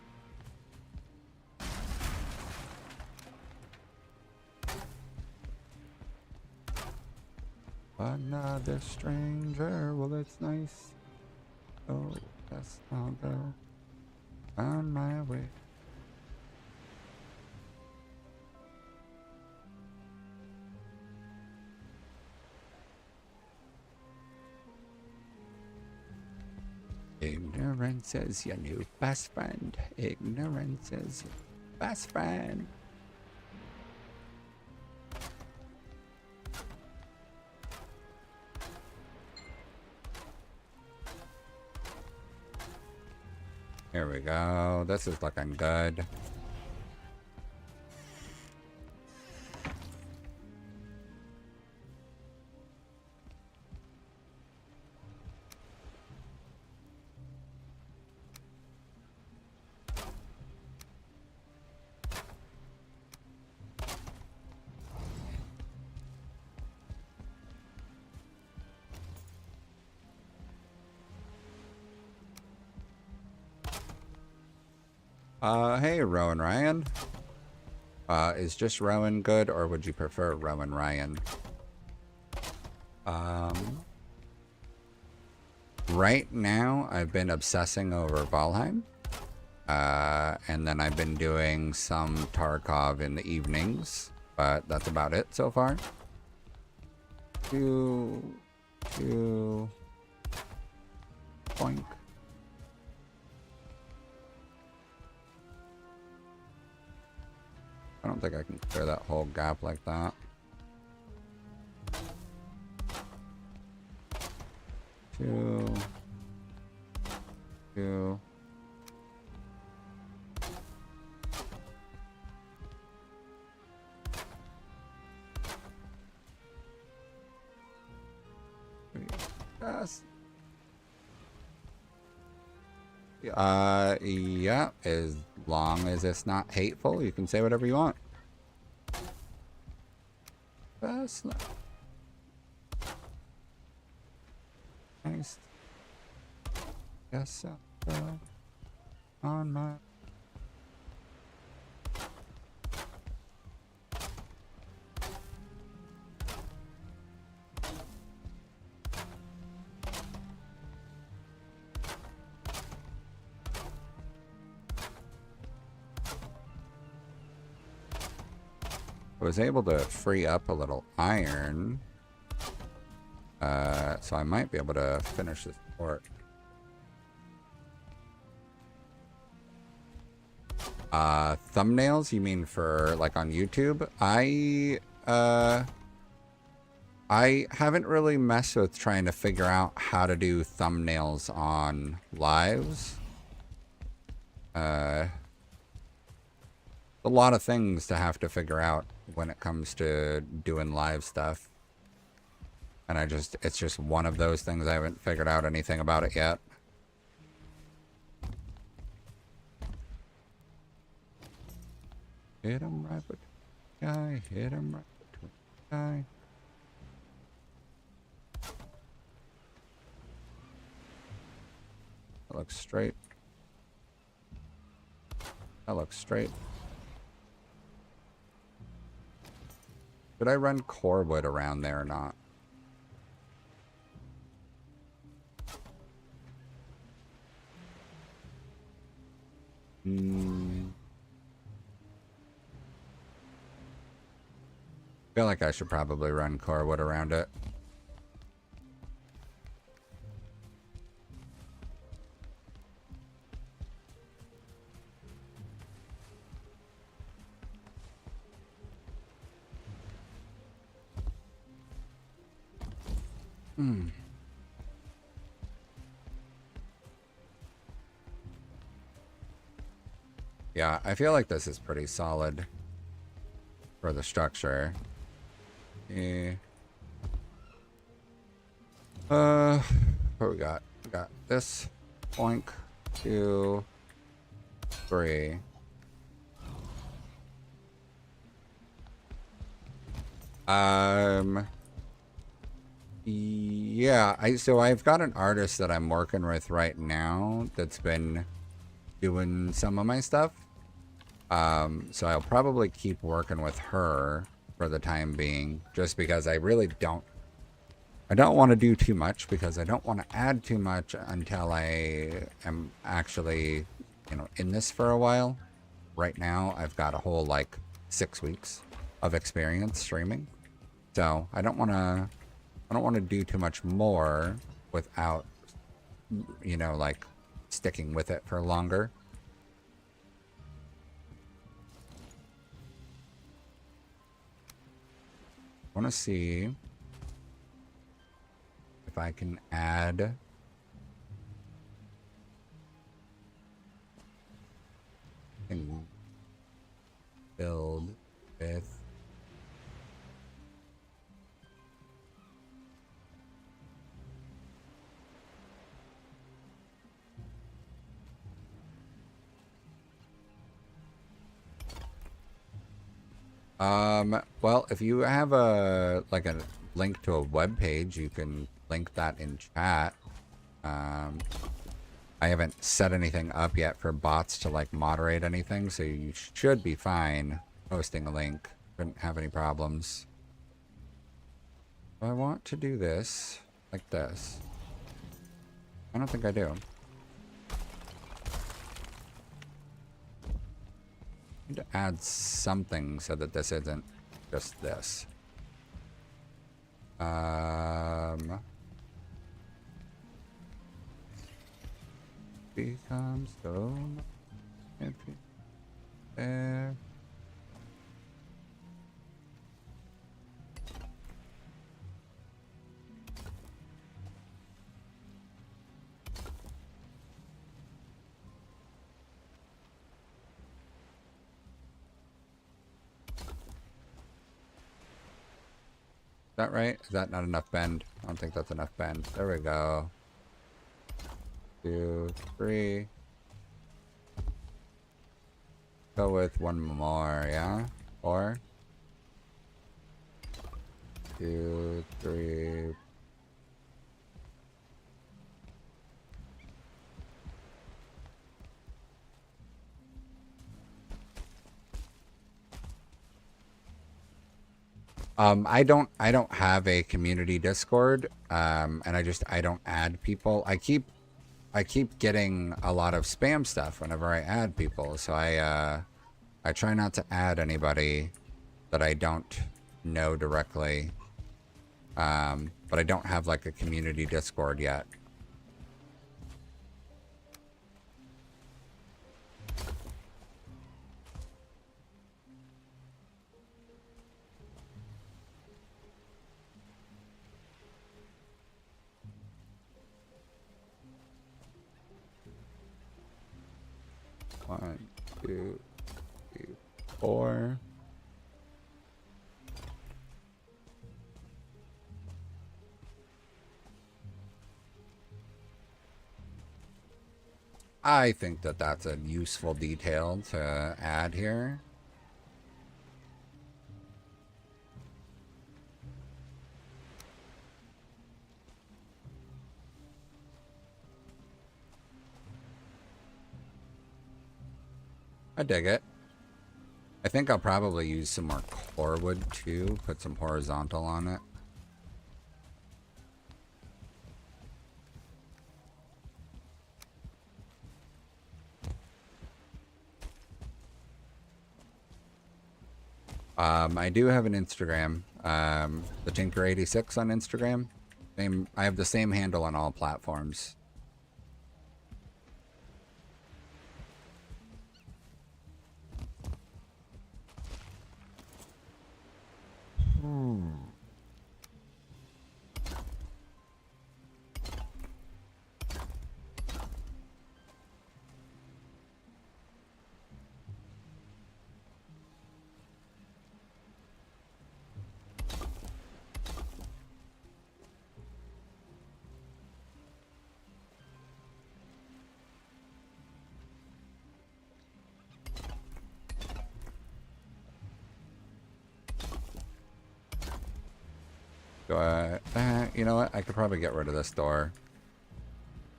Another stranger. Well, it's nice. Oh, yes, I'll go on my way. Ignorance is your new best friend. Ignorance is your best friend. Here we go. This is looking good. Hey, Rowan Ryan. Is just Rowan good, or would you prefer Rowan Ryan? Right now, I've been obsessing over Valheim. And then I've been doing some Tarkov in the evenings, but that's about it so far. Boink. I don't think I can clear that whole gap like that. Two. Yes. Yeah, as long as it's not hateful, you can say whatever you want. That's nice. Yes, on my. I was able to free up a little iron, so I might be able to finish this port. Thumbnails, you mean for like on YouTube? I haven't really messed with trying to figure out how to do thumbnails on lives. A lot of things to have to figure out when it comes to doing live stuff. And it's just one of those things. I haven't figured out anything about it yet. Hit him right between the eye. Hit him right between the eye. That looks straight. That looks straight. Should I run core wood around there or not? Feel like I should probably run core wood around it. Yeah, I feel like this is pretty solid for the structure. Yeah. What we got? We got this. Boink. 2, 3. Yeah, so I've got an artist that I'm working with right now that's been doing some of my stuff. So I'll probably keep working with her for the time being, just because I really don't want to do too much, because I don't want to add too much until I am actually, in this for a while. Right now, I've got a whole, 6 weeks of experience streaming. So I don't want to do too much more without, sticking with it for longer. I want to see if I can add and build with well, if you have a link to a web page, you can link that in chat. I haven't set anything up yet for bots to moderate anything, so you should be fine posting a link. Shouldn't have any problems. I want to do this like this. I don't think I do. Need to add something so that this isn't just this. Becomes so happy there. Is that right? Is that not enough bend? I don't think that's enough bend. There we go. 2, 3. Go with one more, yeah? 4. 2, 3. I don't have a community Discord, and I don't add people. I keep getting a lot of spam stuff whenever I add people, so I try not to add anybody that I don't know directly. But I don't have a community Discord yet. One, 2, 3, 4. I think that that's a useful detail to add here. I dig it. I think I'll probably use some more core wood too, put some horizontal on it. I do have an Instagram, the Tinker86 on Instagram. I have the same handle on all platforms. You know what? I could probably get rid of this door.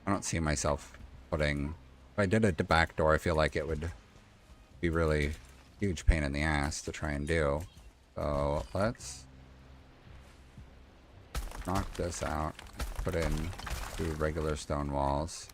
I don't see myself putting... If I did a back door, I feel like it would be really huge pain in the ass to try and do. So let's knock this out. Put in 2 regular stone walls.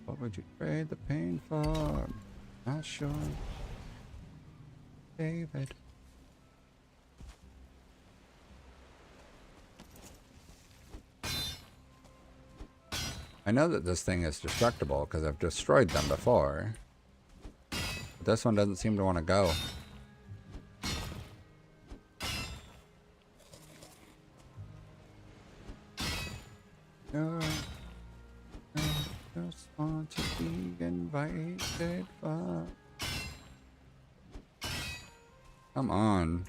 What would you trade the pain for? Not sure. David. I know that this thing is destructible because I've destroyed them before. But this one doesn't seem to want to go. Just want to be invited. Come on.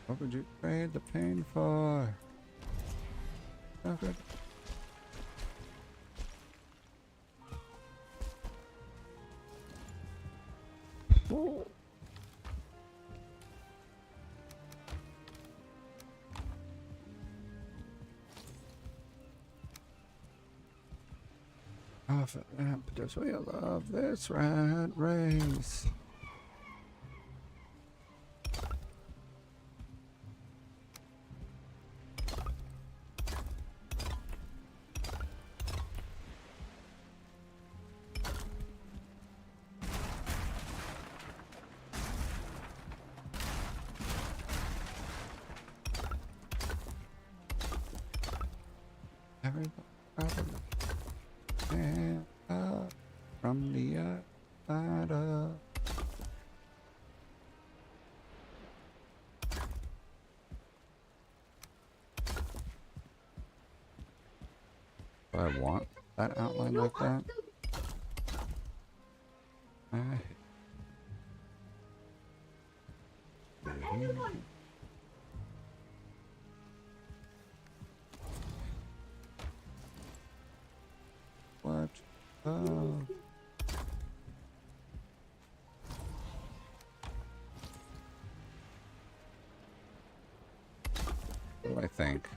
What would you trade the pain for? Okay. Oh. Off it, ramp, just we love this rat race. Everybody stand up from the outside up. Do I want that outline like that? What? Oh. think.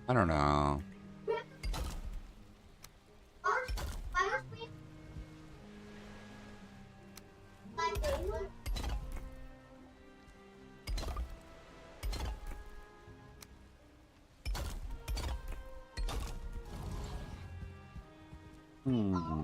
I don't know. Hmm.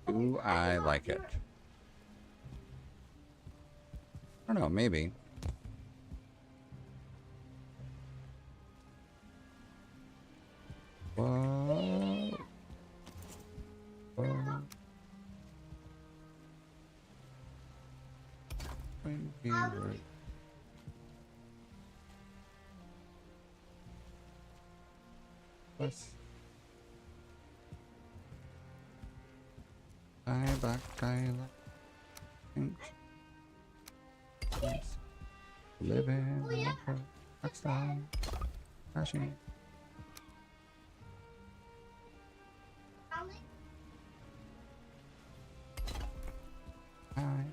Do I like it? I don't know, maybe. Whoa. Whoa. 20 words. Plus. Living next time. Crashing. Hi.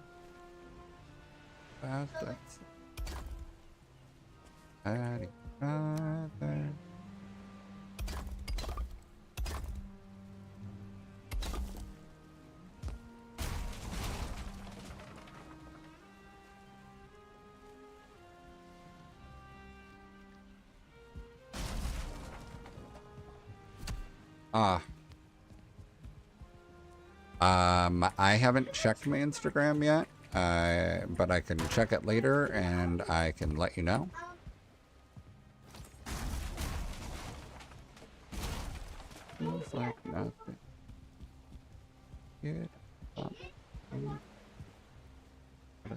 That's Daddy, brother. Ah. I haven't checked my Instagram yet, but I can check it later and I can let you know. Feels like nothing. Good. I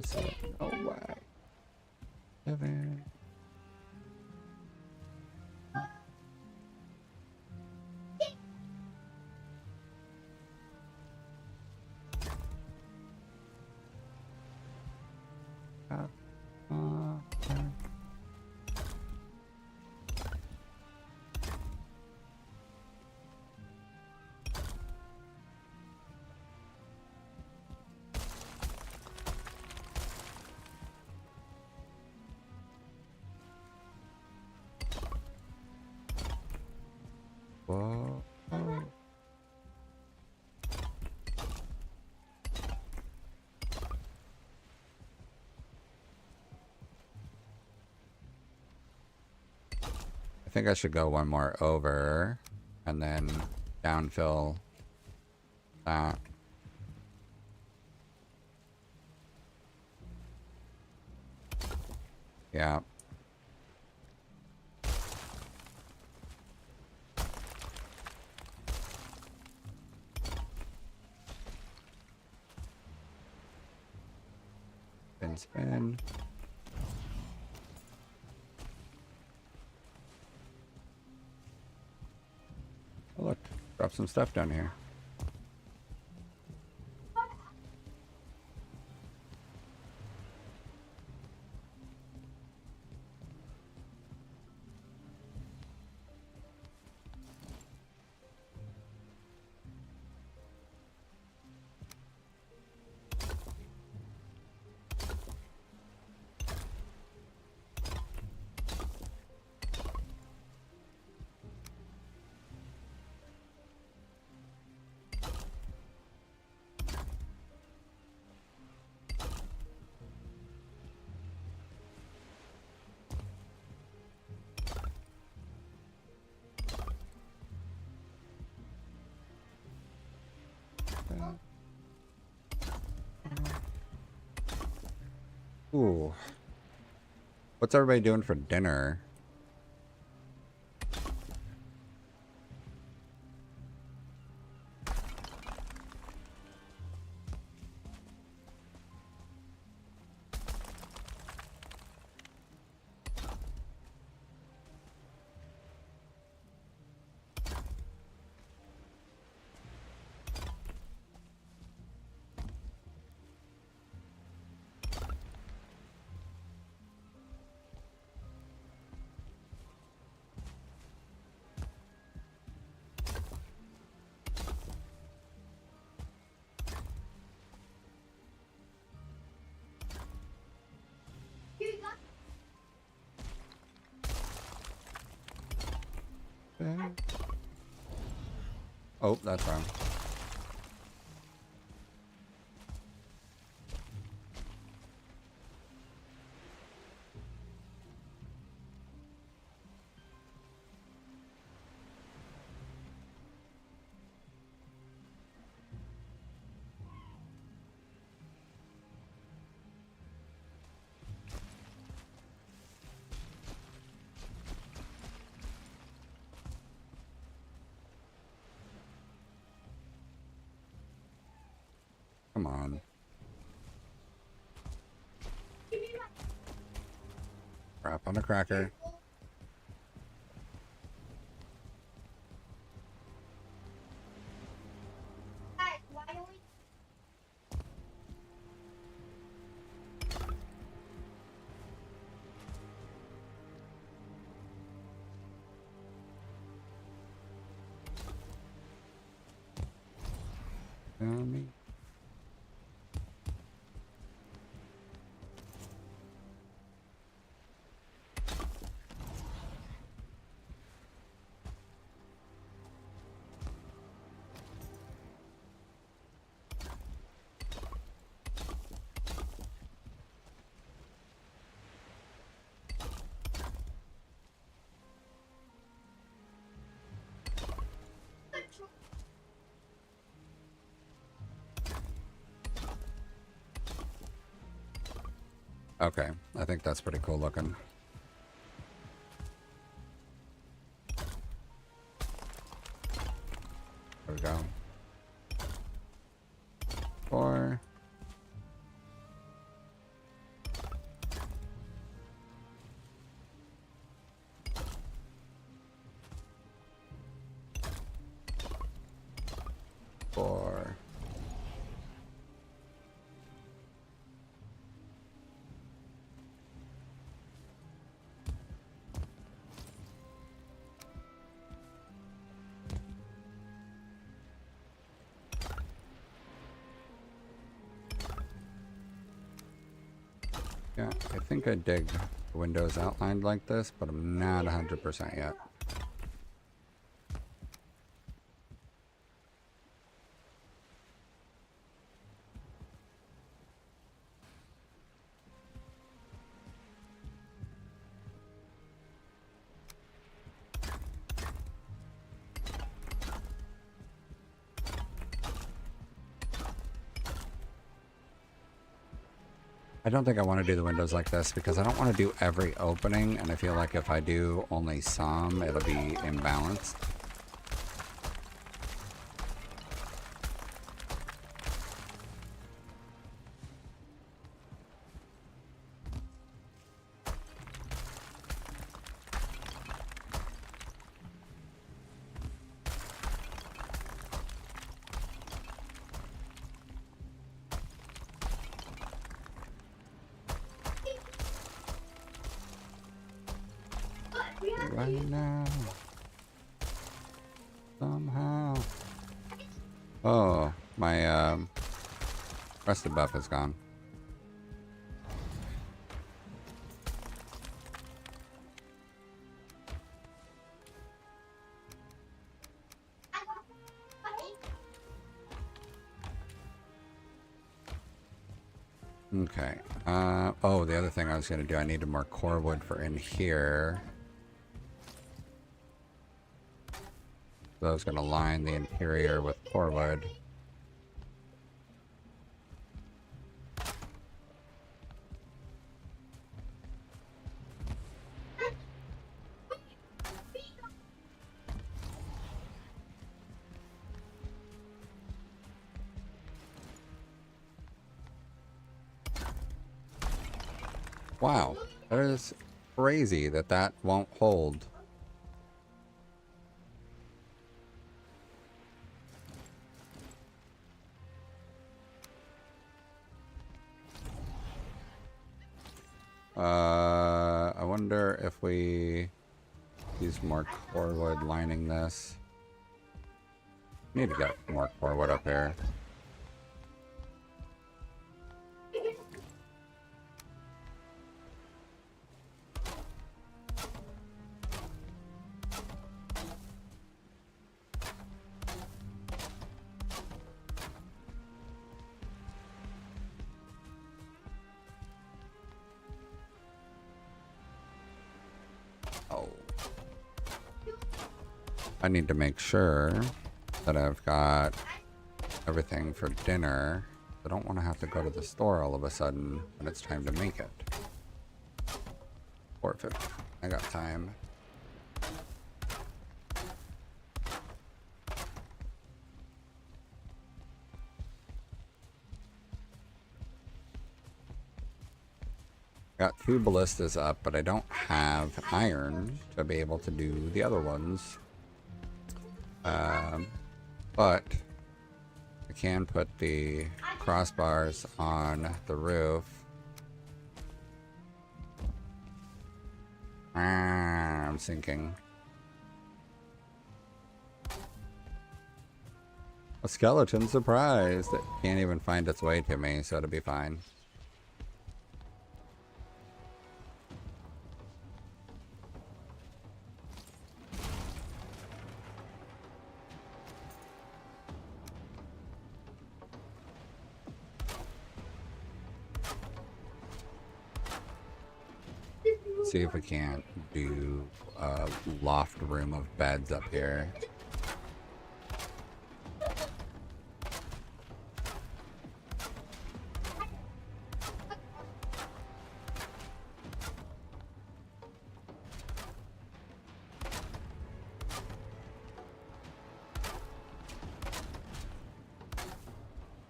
said, no way. Living. Whoa. I think I should go one more over and then downfill that. Yeah. Spin. Oh, look, drop some stuff down here. Ooh. What's everybody doing for dinner? Oh, that's wrong. Come on. Crap on a cracker. Why don't we? Tell me. Okay, I think that's pretty cool looking. There we go. 4. Four. Yeah, I think I dig the windows outlined like this, but I'm not 100% yet. I don't think I want to do the windows like this because I don't want to do every opening, and I feel like if I do only some, it'll be imbalanced. Right now. Somehow. Oh, my rested buff is gone. Okay. Oh, the other thing I was going to do, I needed more core wood for in here. So I was going to line the interior with core wood. Wow, that is crazy that that won't hold. I wonder if we use more core wood lining this. Need to get more core wood up here. I need to make sure that I've got everything for dinner. I don't want to have to go to the store all of a sudden when it's time to make it. 4:50. I got time. Got 2 ballistas up, but I don't have iron to be able to do the other ones. But I can put the crossbars on the roof. I'm sinking. A skeleton surprise that can't even find its way to me, so it'll be fine. See if we can't do a loft room of beds up here.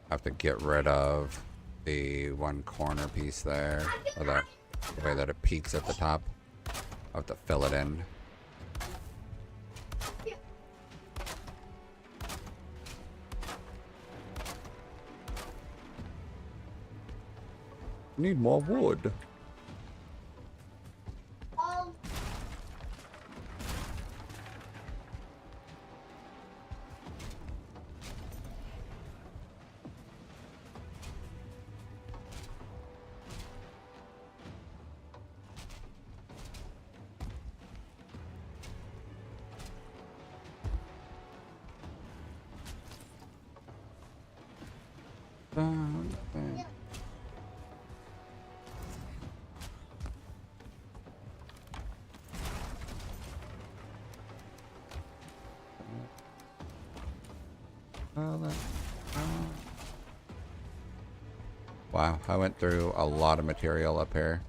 Have to get rid of the one corner piece there, or the way that it peaks at the top. I'll have to fill it in. Need more wood. Wow, I went through a lot of material up here.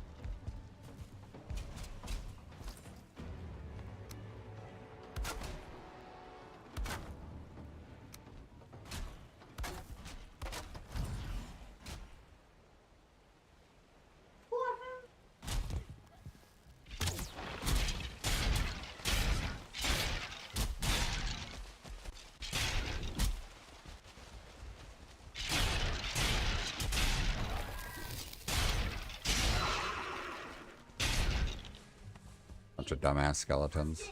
Bunch of dumbass skeletons.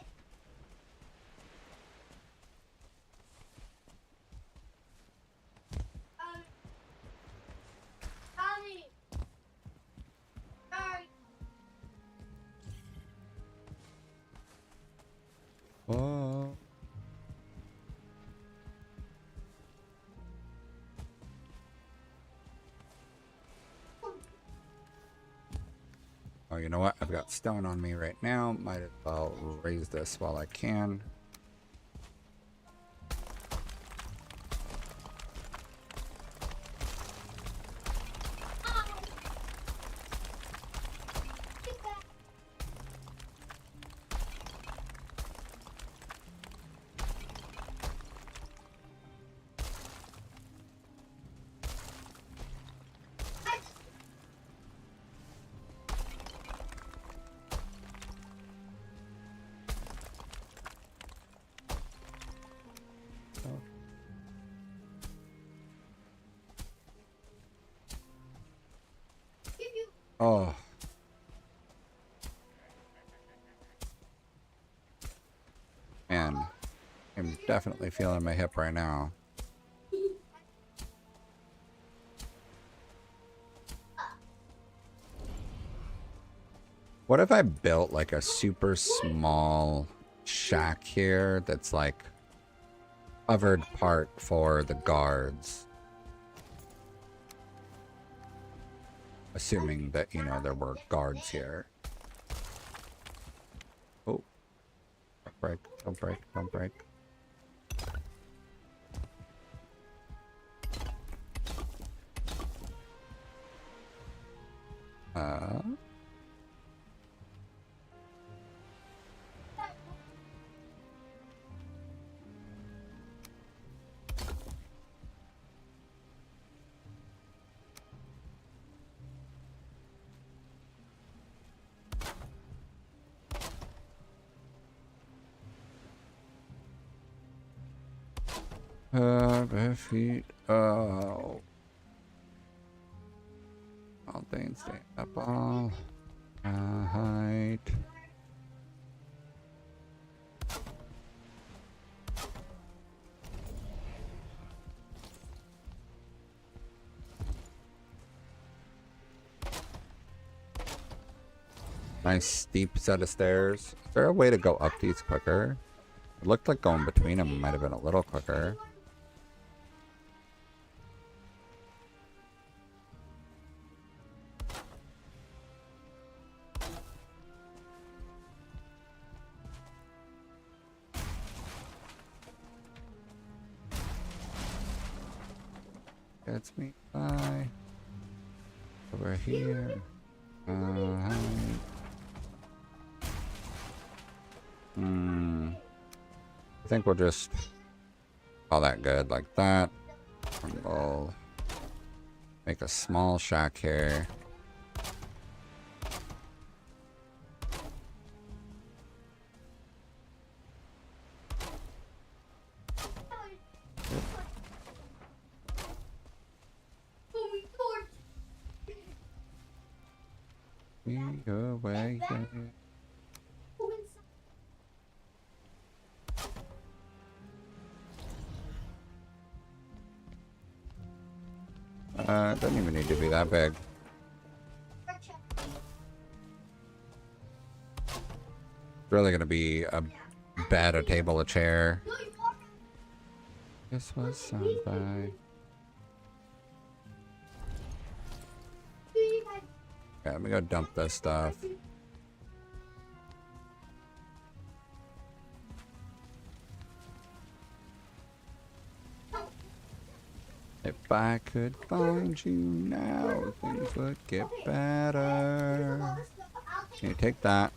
Whoa. Oh, you know what? I've got stone on me right now. Might as well raise this while I can. Oh. Man, I'm definitely feeling my hip right now. What if I built like a super small shack here that's like covered part for the guards? Assuming that, you know, there were guards here. Oh, break. Don't break, don't break. Bare feet. Oh. All things stand up all. Height. Nice steep set of stairs. Is there a way to go up these quicker? It looked like going between them might have been a little quicker. Gets me by. Over here. I think we'll just call that good like that. And we'll make a small shack here. Away. It doesn't even need to be that big. It's really gonna be a bed, a table, a chair. This was something. Okay, let me go dump this stuff. If I could find you now, things would get better. Okay, take that.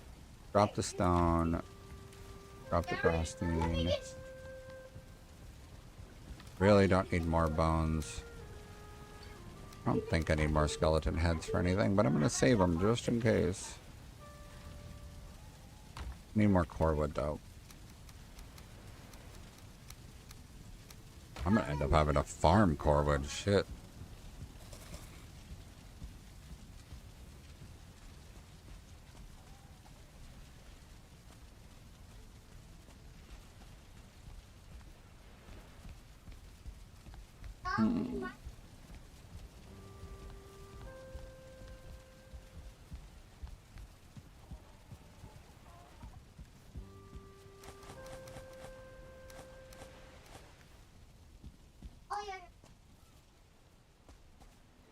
Drop the stone. Drop the frosting. Really don't need more bones. I don't think I need more skeleton heads for anything, but I'm going to save them just in case. Need more core wood, though. I'm going to end up having to farm core wood. Shit.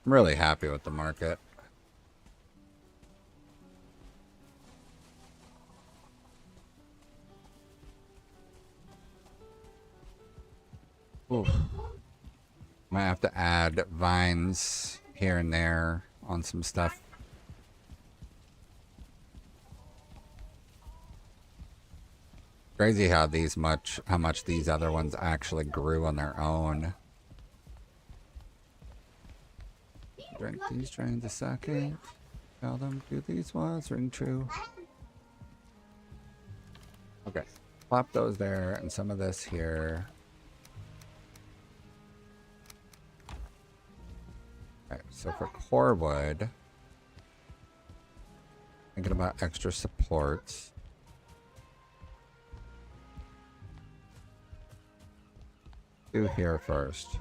I'm really happy with the market. Oof. Might have to add vines here and there on some stuff. Crazy how much these other ones actually grew on their own. Drink these drains a second. Tell them, do these ones ring true? Okay. Plop those there and some of this here. Okay, so for core wood, thinking about extra supports. Do here first.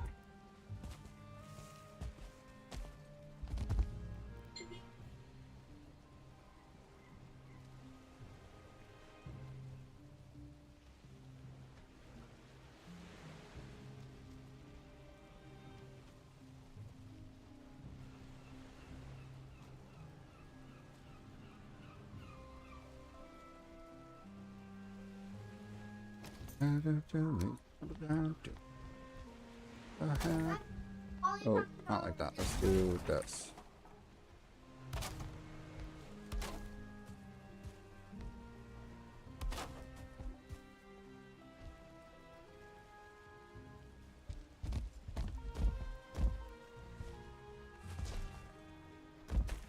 Oh, not like that. Let's do this.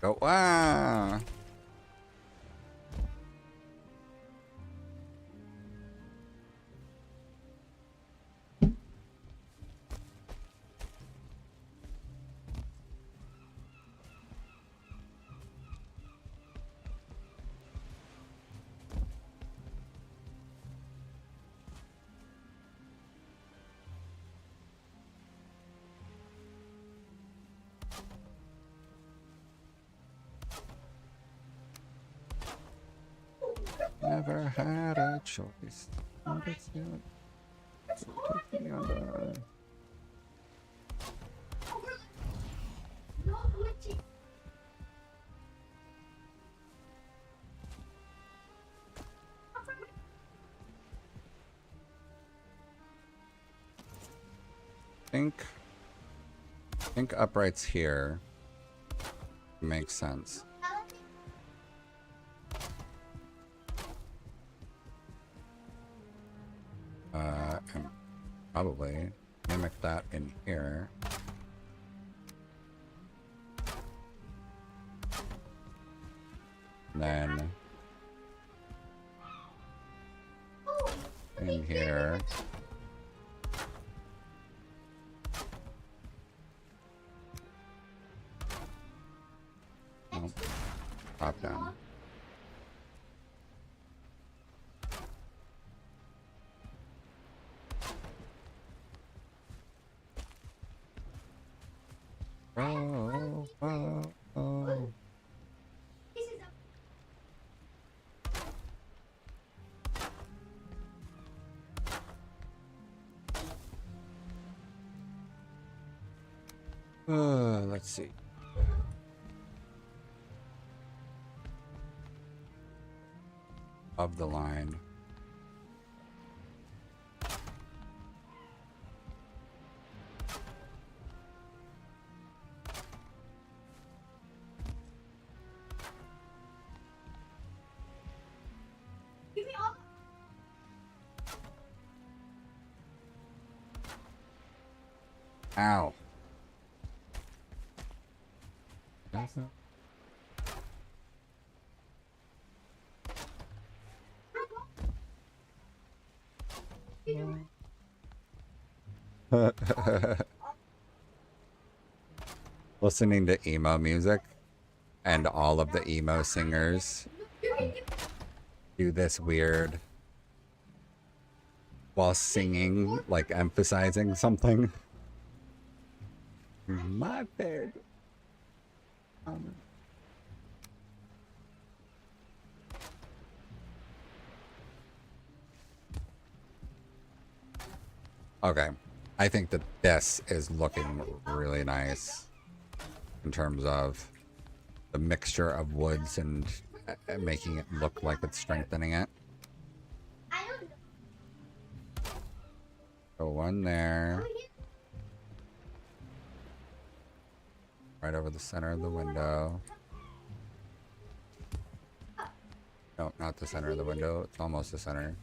Go. Ah! Never had a choice. Take me on the... No glitching. think uprights here makes sense. And probably mimic that in here. And then in here. Nope. Top down. Oh, oh, oh. This is Let's see. Of the line. give me all. Ow. That's not... Listening to emo music and all of the emo singers do this weird while singing, like emphasizing something. My bad. Okay. I think that this is looking really nice in terms of the mixture of woods and making it look like it's strengthening it. I don't know. So one there, right over the center of the window. No, not the center of the window. It's almost the center.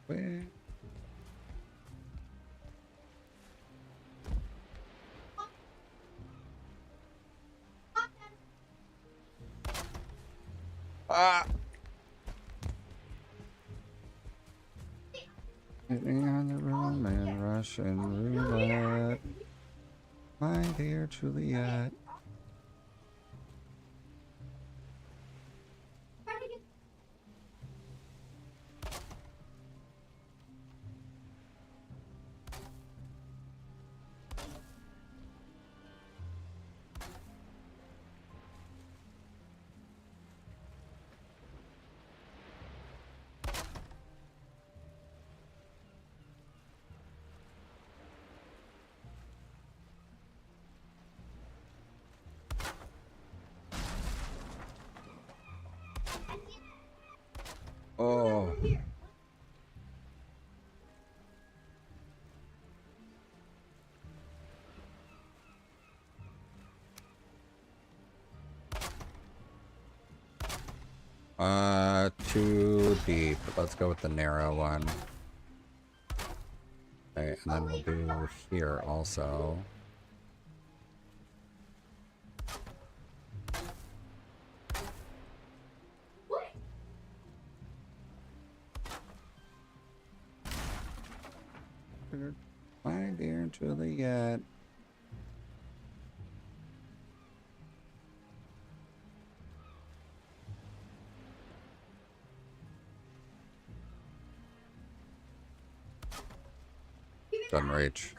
Wait. Ah! Sitting on the Roman Russian roulette. My dear Juliet. Too deep. Let's go with the narrow one. Okay, and then we'll do here also. What? My dear Juliet. Doesn't reach.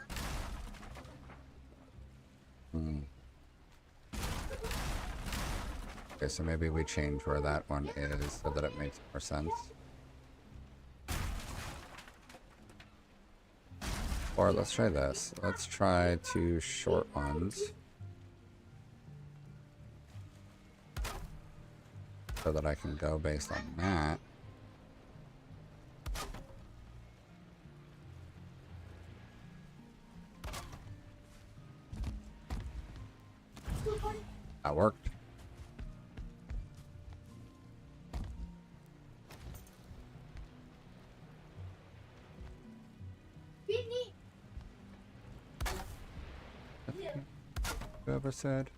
Okay, so maybe we change where that one is so that it makes more sense. Or let's try this. Let's try 2 short ones. So that I can go based on that. That worked. Vinny. Whoever said.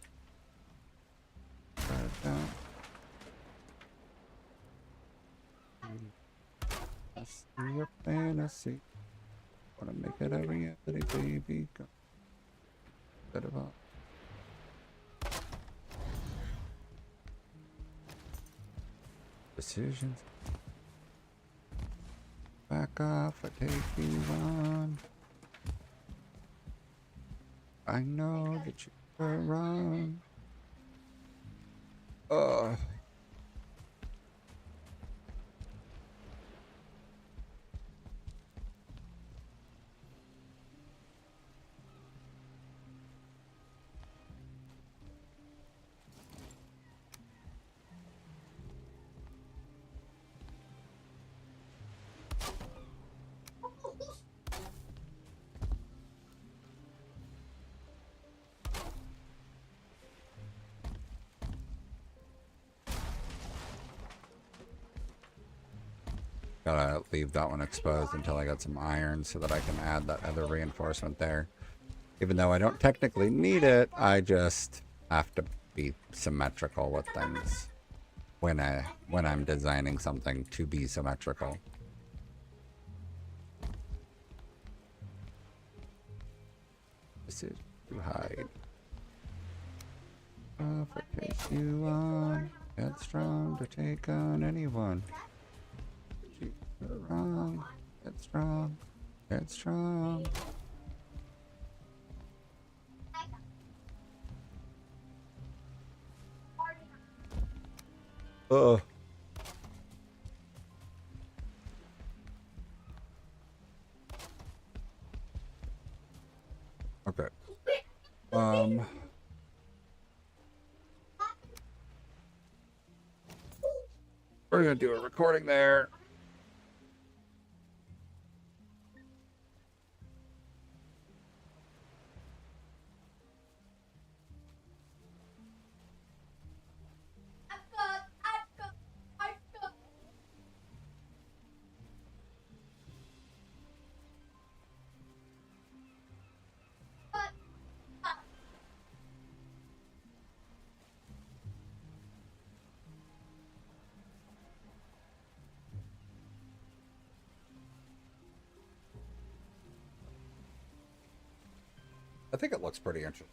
Write it down. I see your fantasy. Wanna make it a reality, baby. Go. Bit of a decisions. Back off, I take you on. I know that you were wrong. Gotta leave that one exposed until I got some iron so that I can add that other reinforcement there. Even though I don't technically need it, I just have to be symmetrical with things when I'm designing something to be symmetrical. This is to hide. If I take you on, headstrong to take on anyone. You're wrong, headstrong, headstrong. Ugh. Okay. We're gonna do a recording there. I've got. But, I think it looks pretty interesting.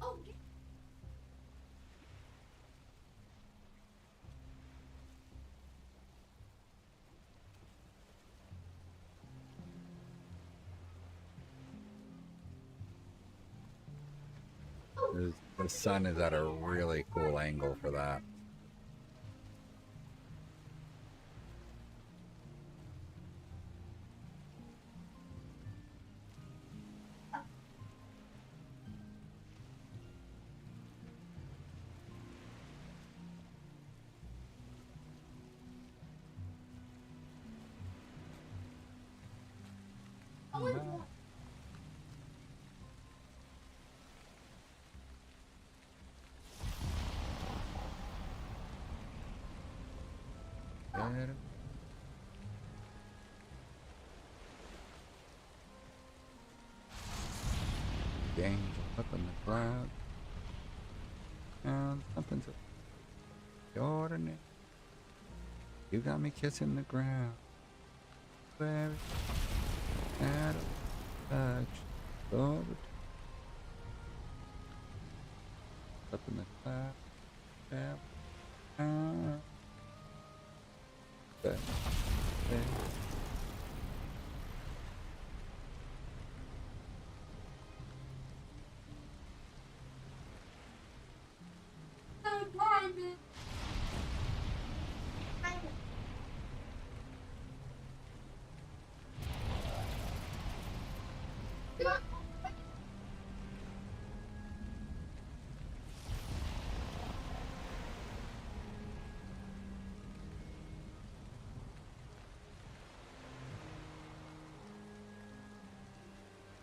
oh, The sun is at a really cool angle for that. only one. Better. The angel up in the cloud. And something's ordinary. You got me kissing the ground. Very out of touch. Lord. Up in the cloud. Down. Back. There. I'm blinded.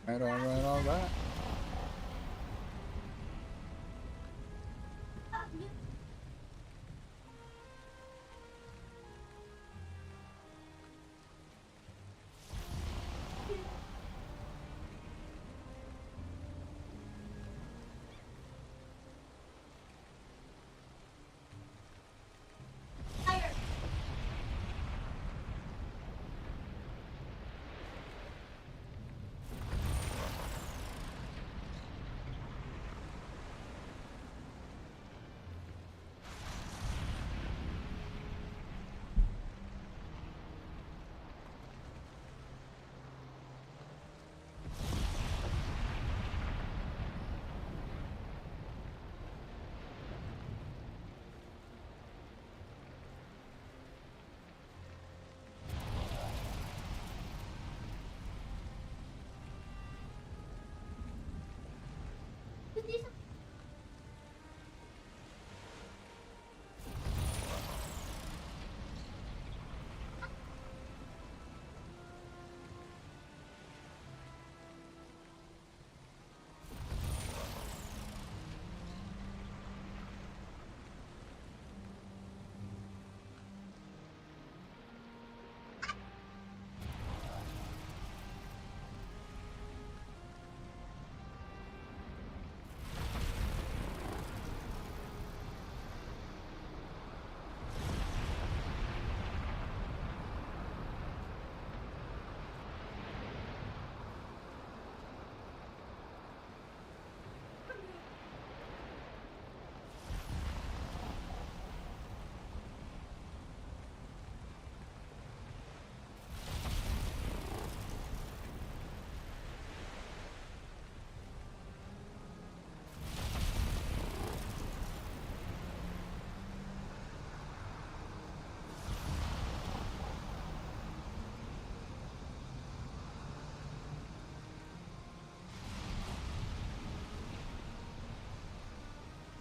Alright.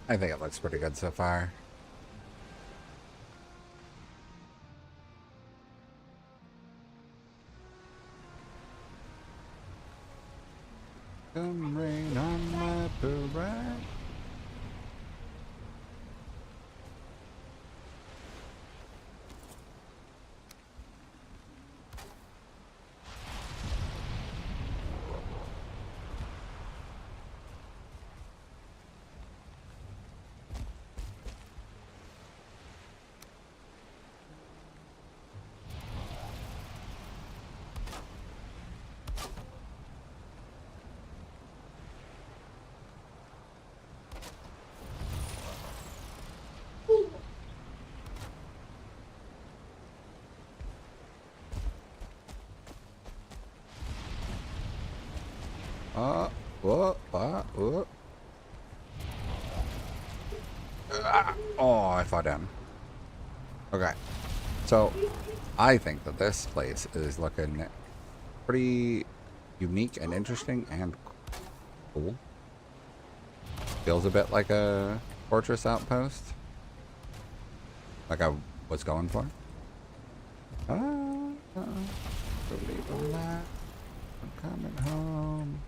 I think it looks pretty good so far. Come rain on my parade. Oh. Oh, I fell down. Okay. So, I think that this place is looking pretty unique and interesting and cool. Feels a bit like a fortress outpost. Like I was going for. Believe in that. I'm coming home.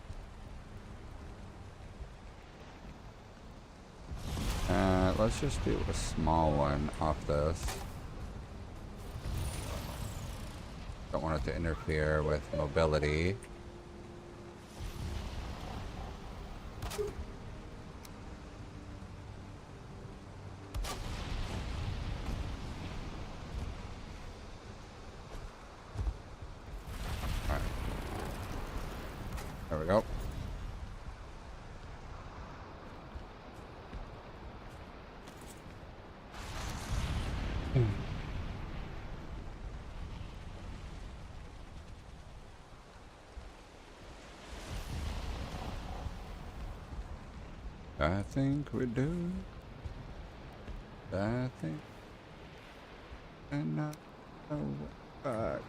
Let's just do a small one off this. Don't want it to interfere with mobility. Alright. There we go. I think we do. I think. And now back.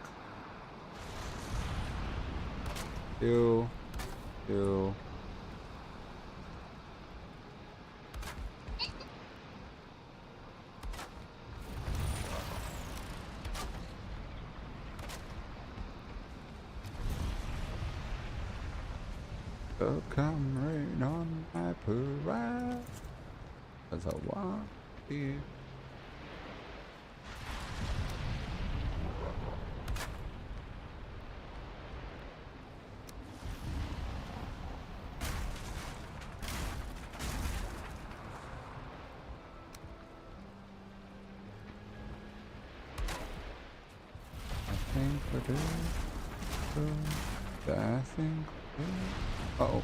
You. So come rain on my parade, 'cause I want you. I think we do. I think we do. Uh-oh.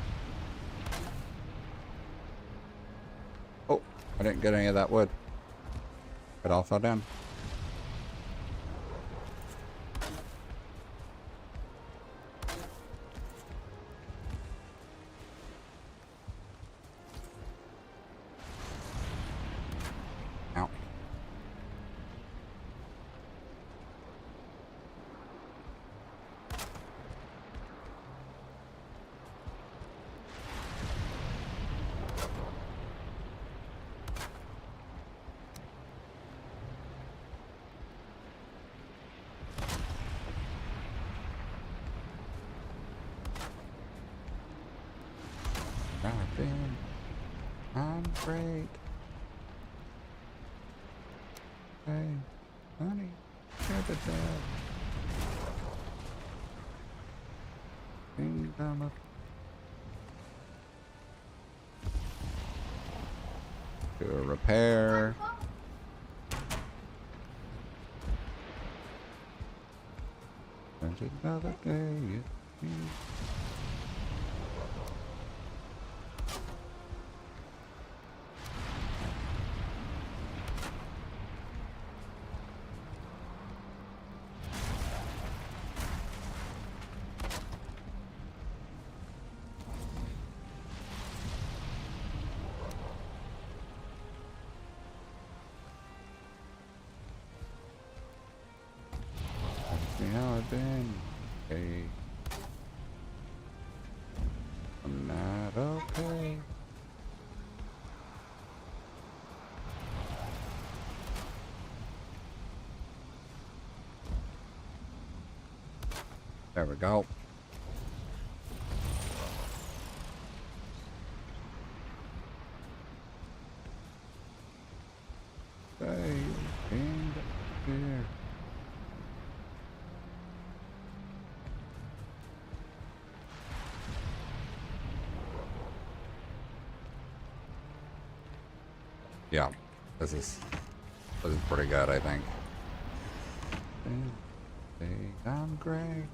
Oh, I didn't get any of that wood. It all fell down. Ow. Driving on great. Hey, honey, share the dad. Kingdom of. Do a repair. There's another day. See how I've been. Hey. I'm not okay. There we go. Stay in here. Yeah, this is pretty good, I think. I'm great,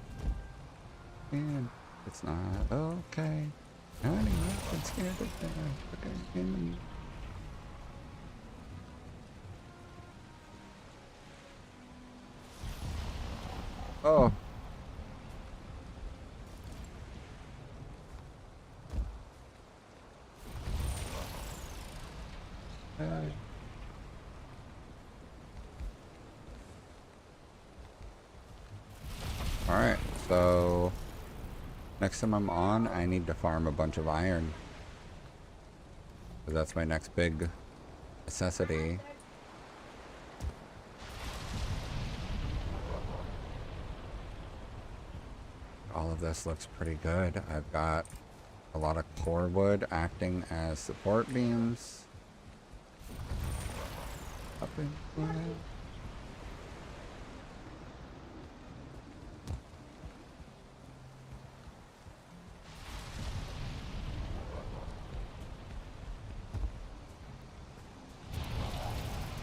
and it's not okay. Honey, I've been scared to death. Okay. Oh. Hey. Alright, so next time I'm on, I need to farm a bunch of iron. So that's my next big necessity. All of this looks pretty good. I've got a lot of core wood acting as support beams. Up in front.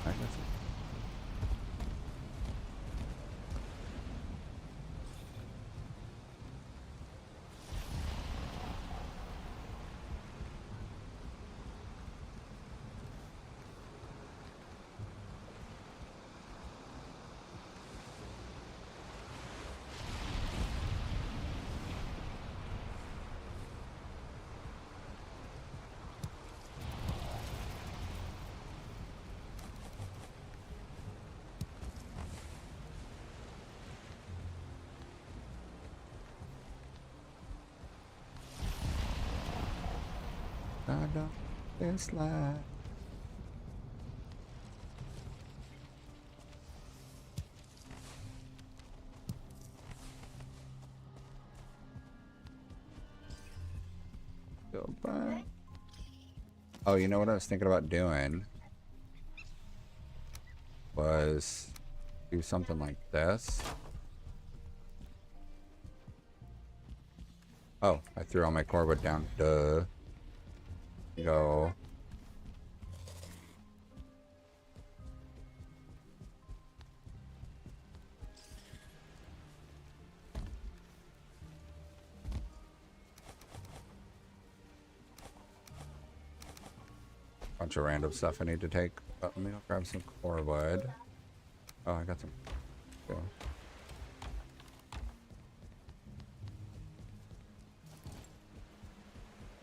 I guess I don't this life. Goodbye. Oh, you know what I was thinking about doing was do something like this. Oh, I threw all my core wood down. Duh. Go. Bunch of random stuff I need to take. But let me go grab some core wood. Oh, I got some. Go.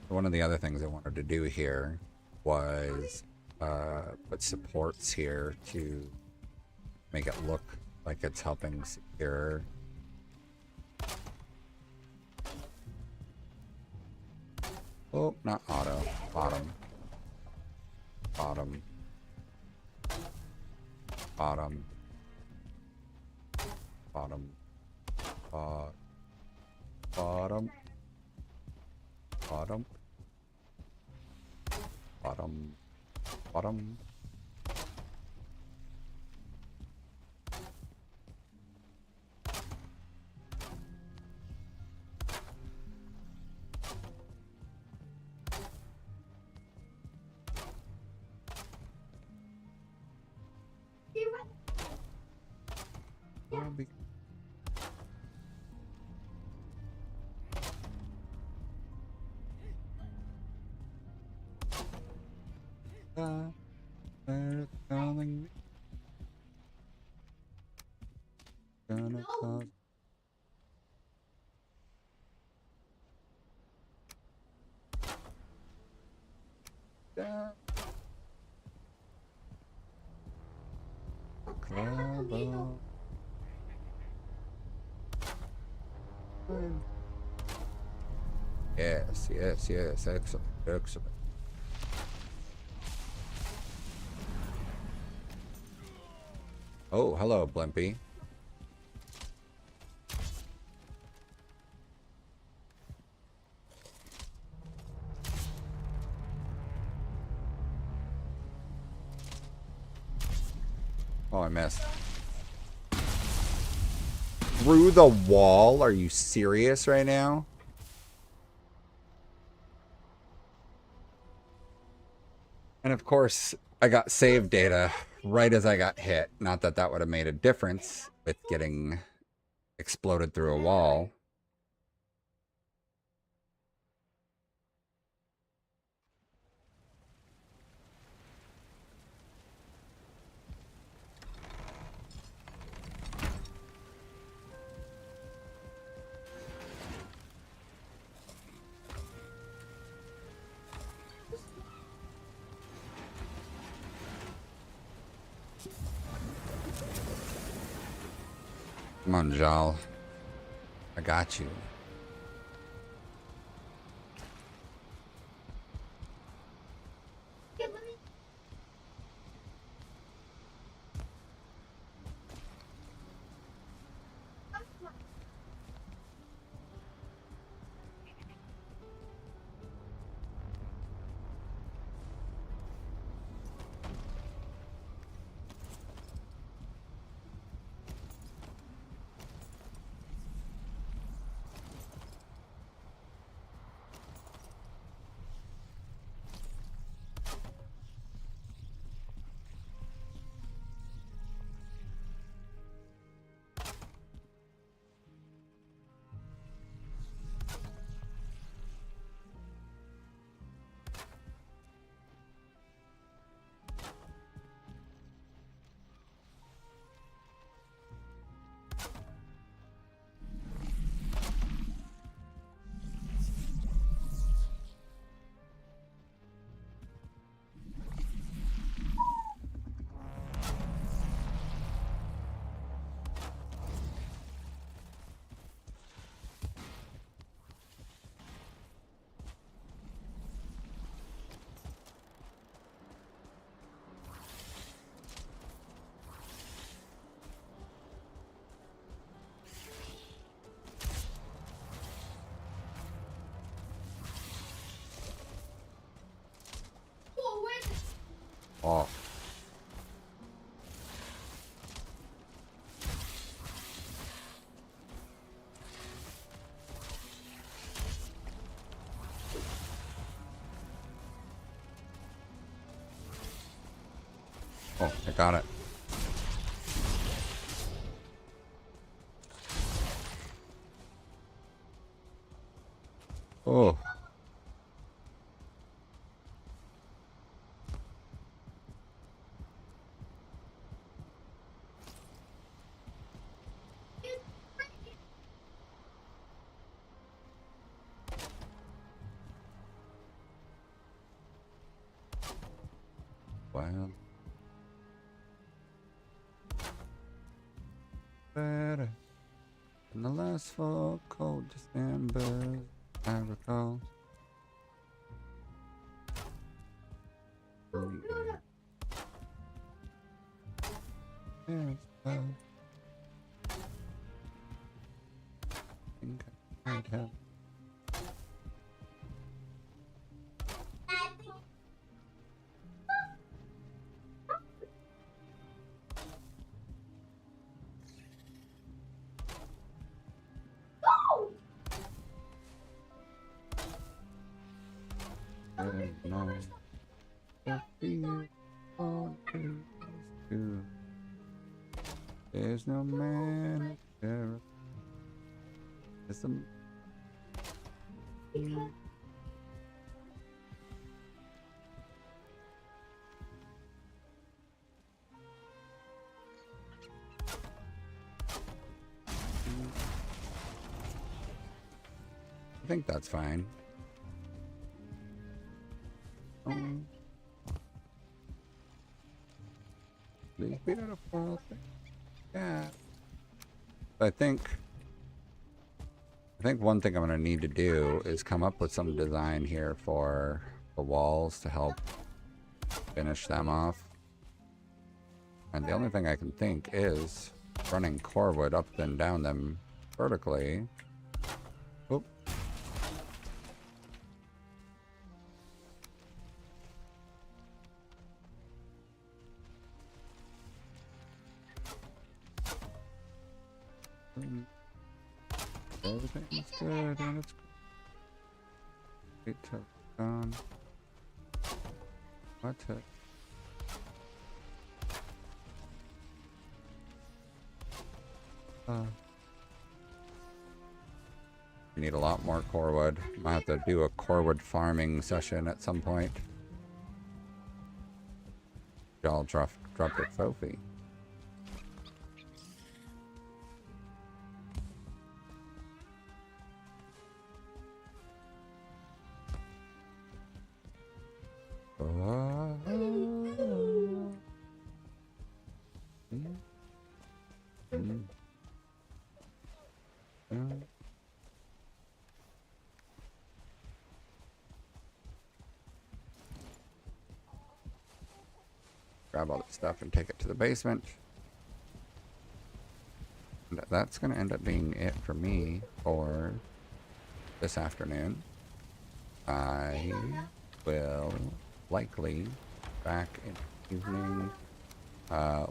One of the other things I wanted to do here was put supports here to make it look like it's helping secure. Oh, not auto. Bottom. Bottom. Bottom. Bottom. Bottom. Bottom. Bottom. Bottom. They're calling me. Gonna cause. Trouble. Yes, yes, yes. Excellent, excellent. Oh, hello, Blimpy. Oh, I missed. Through the wall? Are you serious right now? And of course, I got save data right as I got hit. Not that that would have made a difference with getting exploded through a wall. Come on, Jal. I got you. Oh, I got it. Oh. Wow. Better than the last fall cold December, I recall. There's love. Think I might have. No, the fear on to. There's no man there. There's some. I think that's fine. These beautiful things. Yeah. I think one thing I'm gonna need to do is come up with some design here for the walls to help finish them off. And the only thing I can think is running core wood up and down them vertically. Oop. Everything's good and it's great till it's gone. What's it? We need a lot more core wood. Might have to do a core wood farming session at some point. Y'all dropped a trophy. Grab all this stuff and take it to the basement. And that's going to end up being it for me for this afternoon. I will likely back in the evening.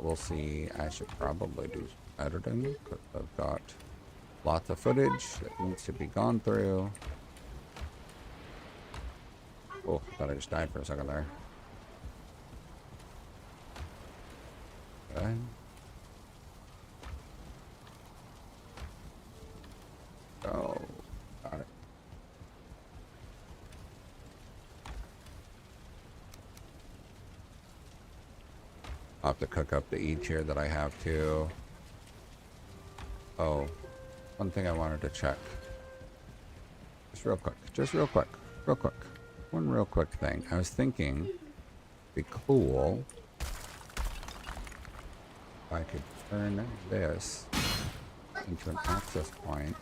We'll see. I should probably do some editing because I've got lots of footage that needs to be gone through. Oh, I thought I just died for a second there. Okay. Oh, got it. I'll have to cook up the each here that I have too. Oh, one thing I wanted to check. Just real quick. One real quick thing. I was thinking it'd be cool if I could turn this into an access point.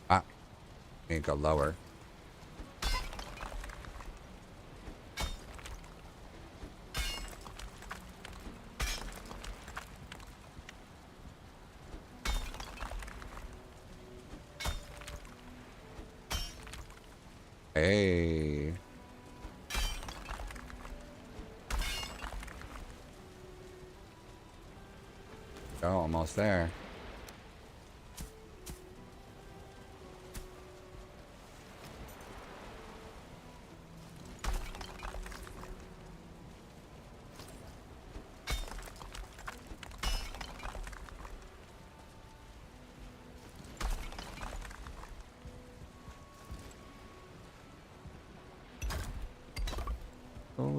Ah, need to go lower. Hey. Oh, almost there.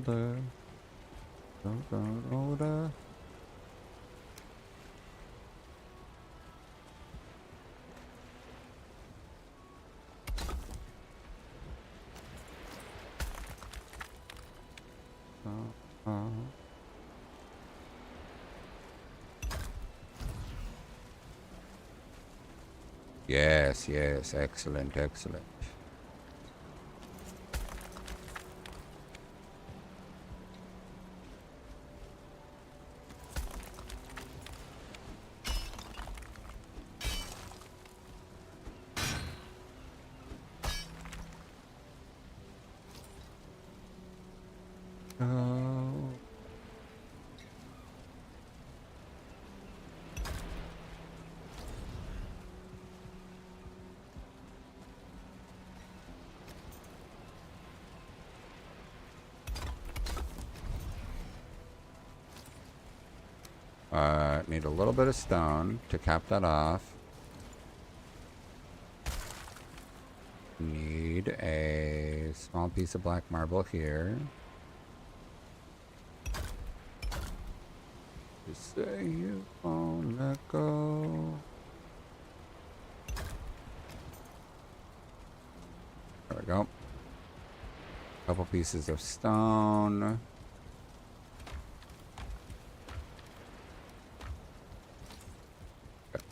older. Don't grow older. Yes, yes, excellent, excellent. Oh. Need a little bit of stone to cap that off. Need a small piece of black marble here. Just say you won't let go. There we go. Couple pieces of stone. Okay.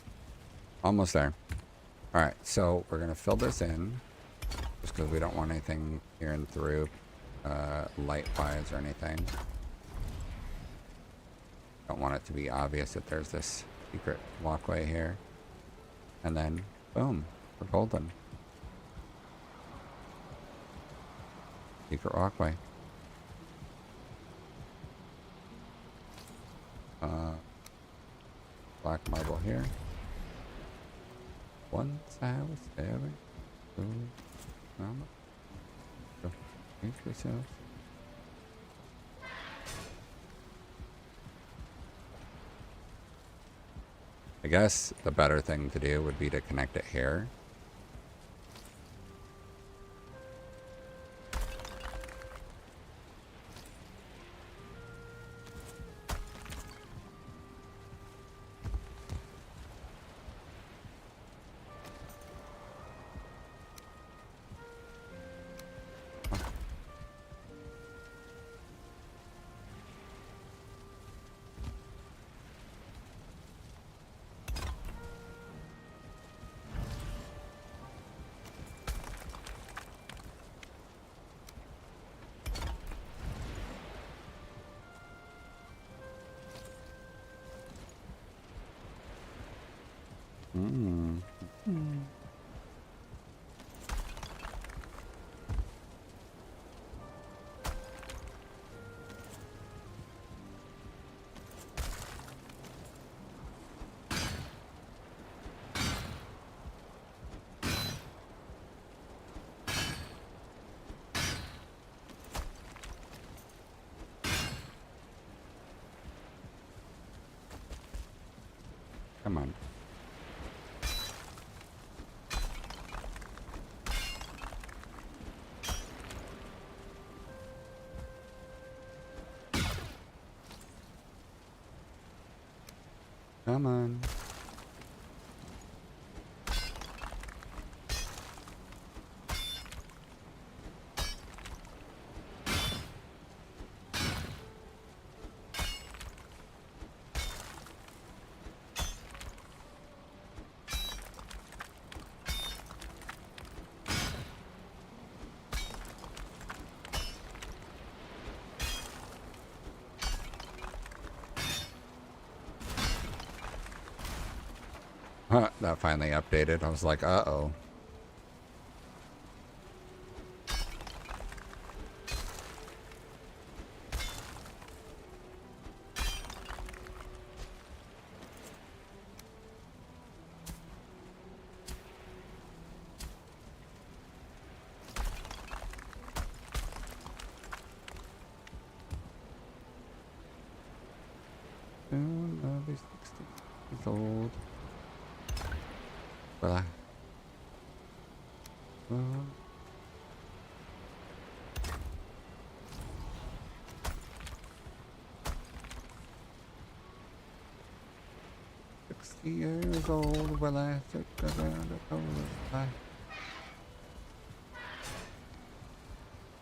Almost there. Alright, so we're gonna fill this in. Just because we don't want anything peering through light-wise or anything. Don't want it to be obvious that there's this secret walkway here. And then, boom, we're golden. Secret walkway. Black marble here. Once I was staring through mama. So, make yourself. I guess the better thing to do would be to connect it here. Come on. Come on. Huh, that finally updated. I was like, uh-oh. Soon I'll be 60 years old. Well, 60 years old when I took around the cold life.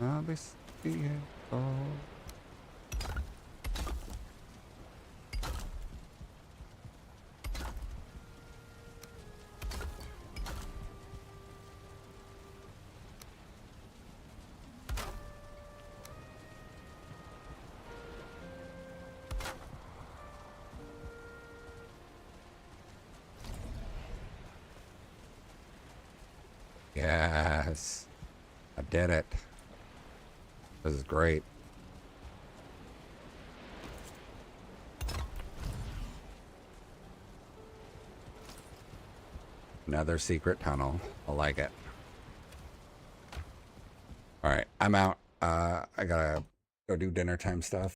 I'll be 60 years old. Yes, I did it. This is great. Another secret tunnel. I like it. All right, I'm out. I gotta go do dinner time stuff.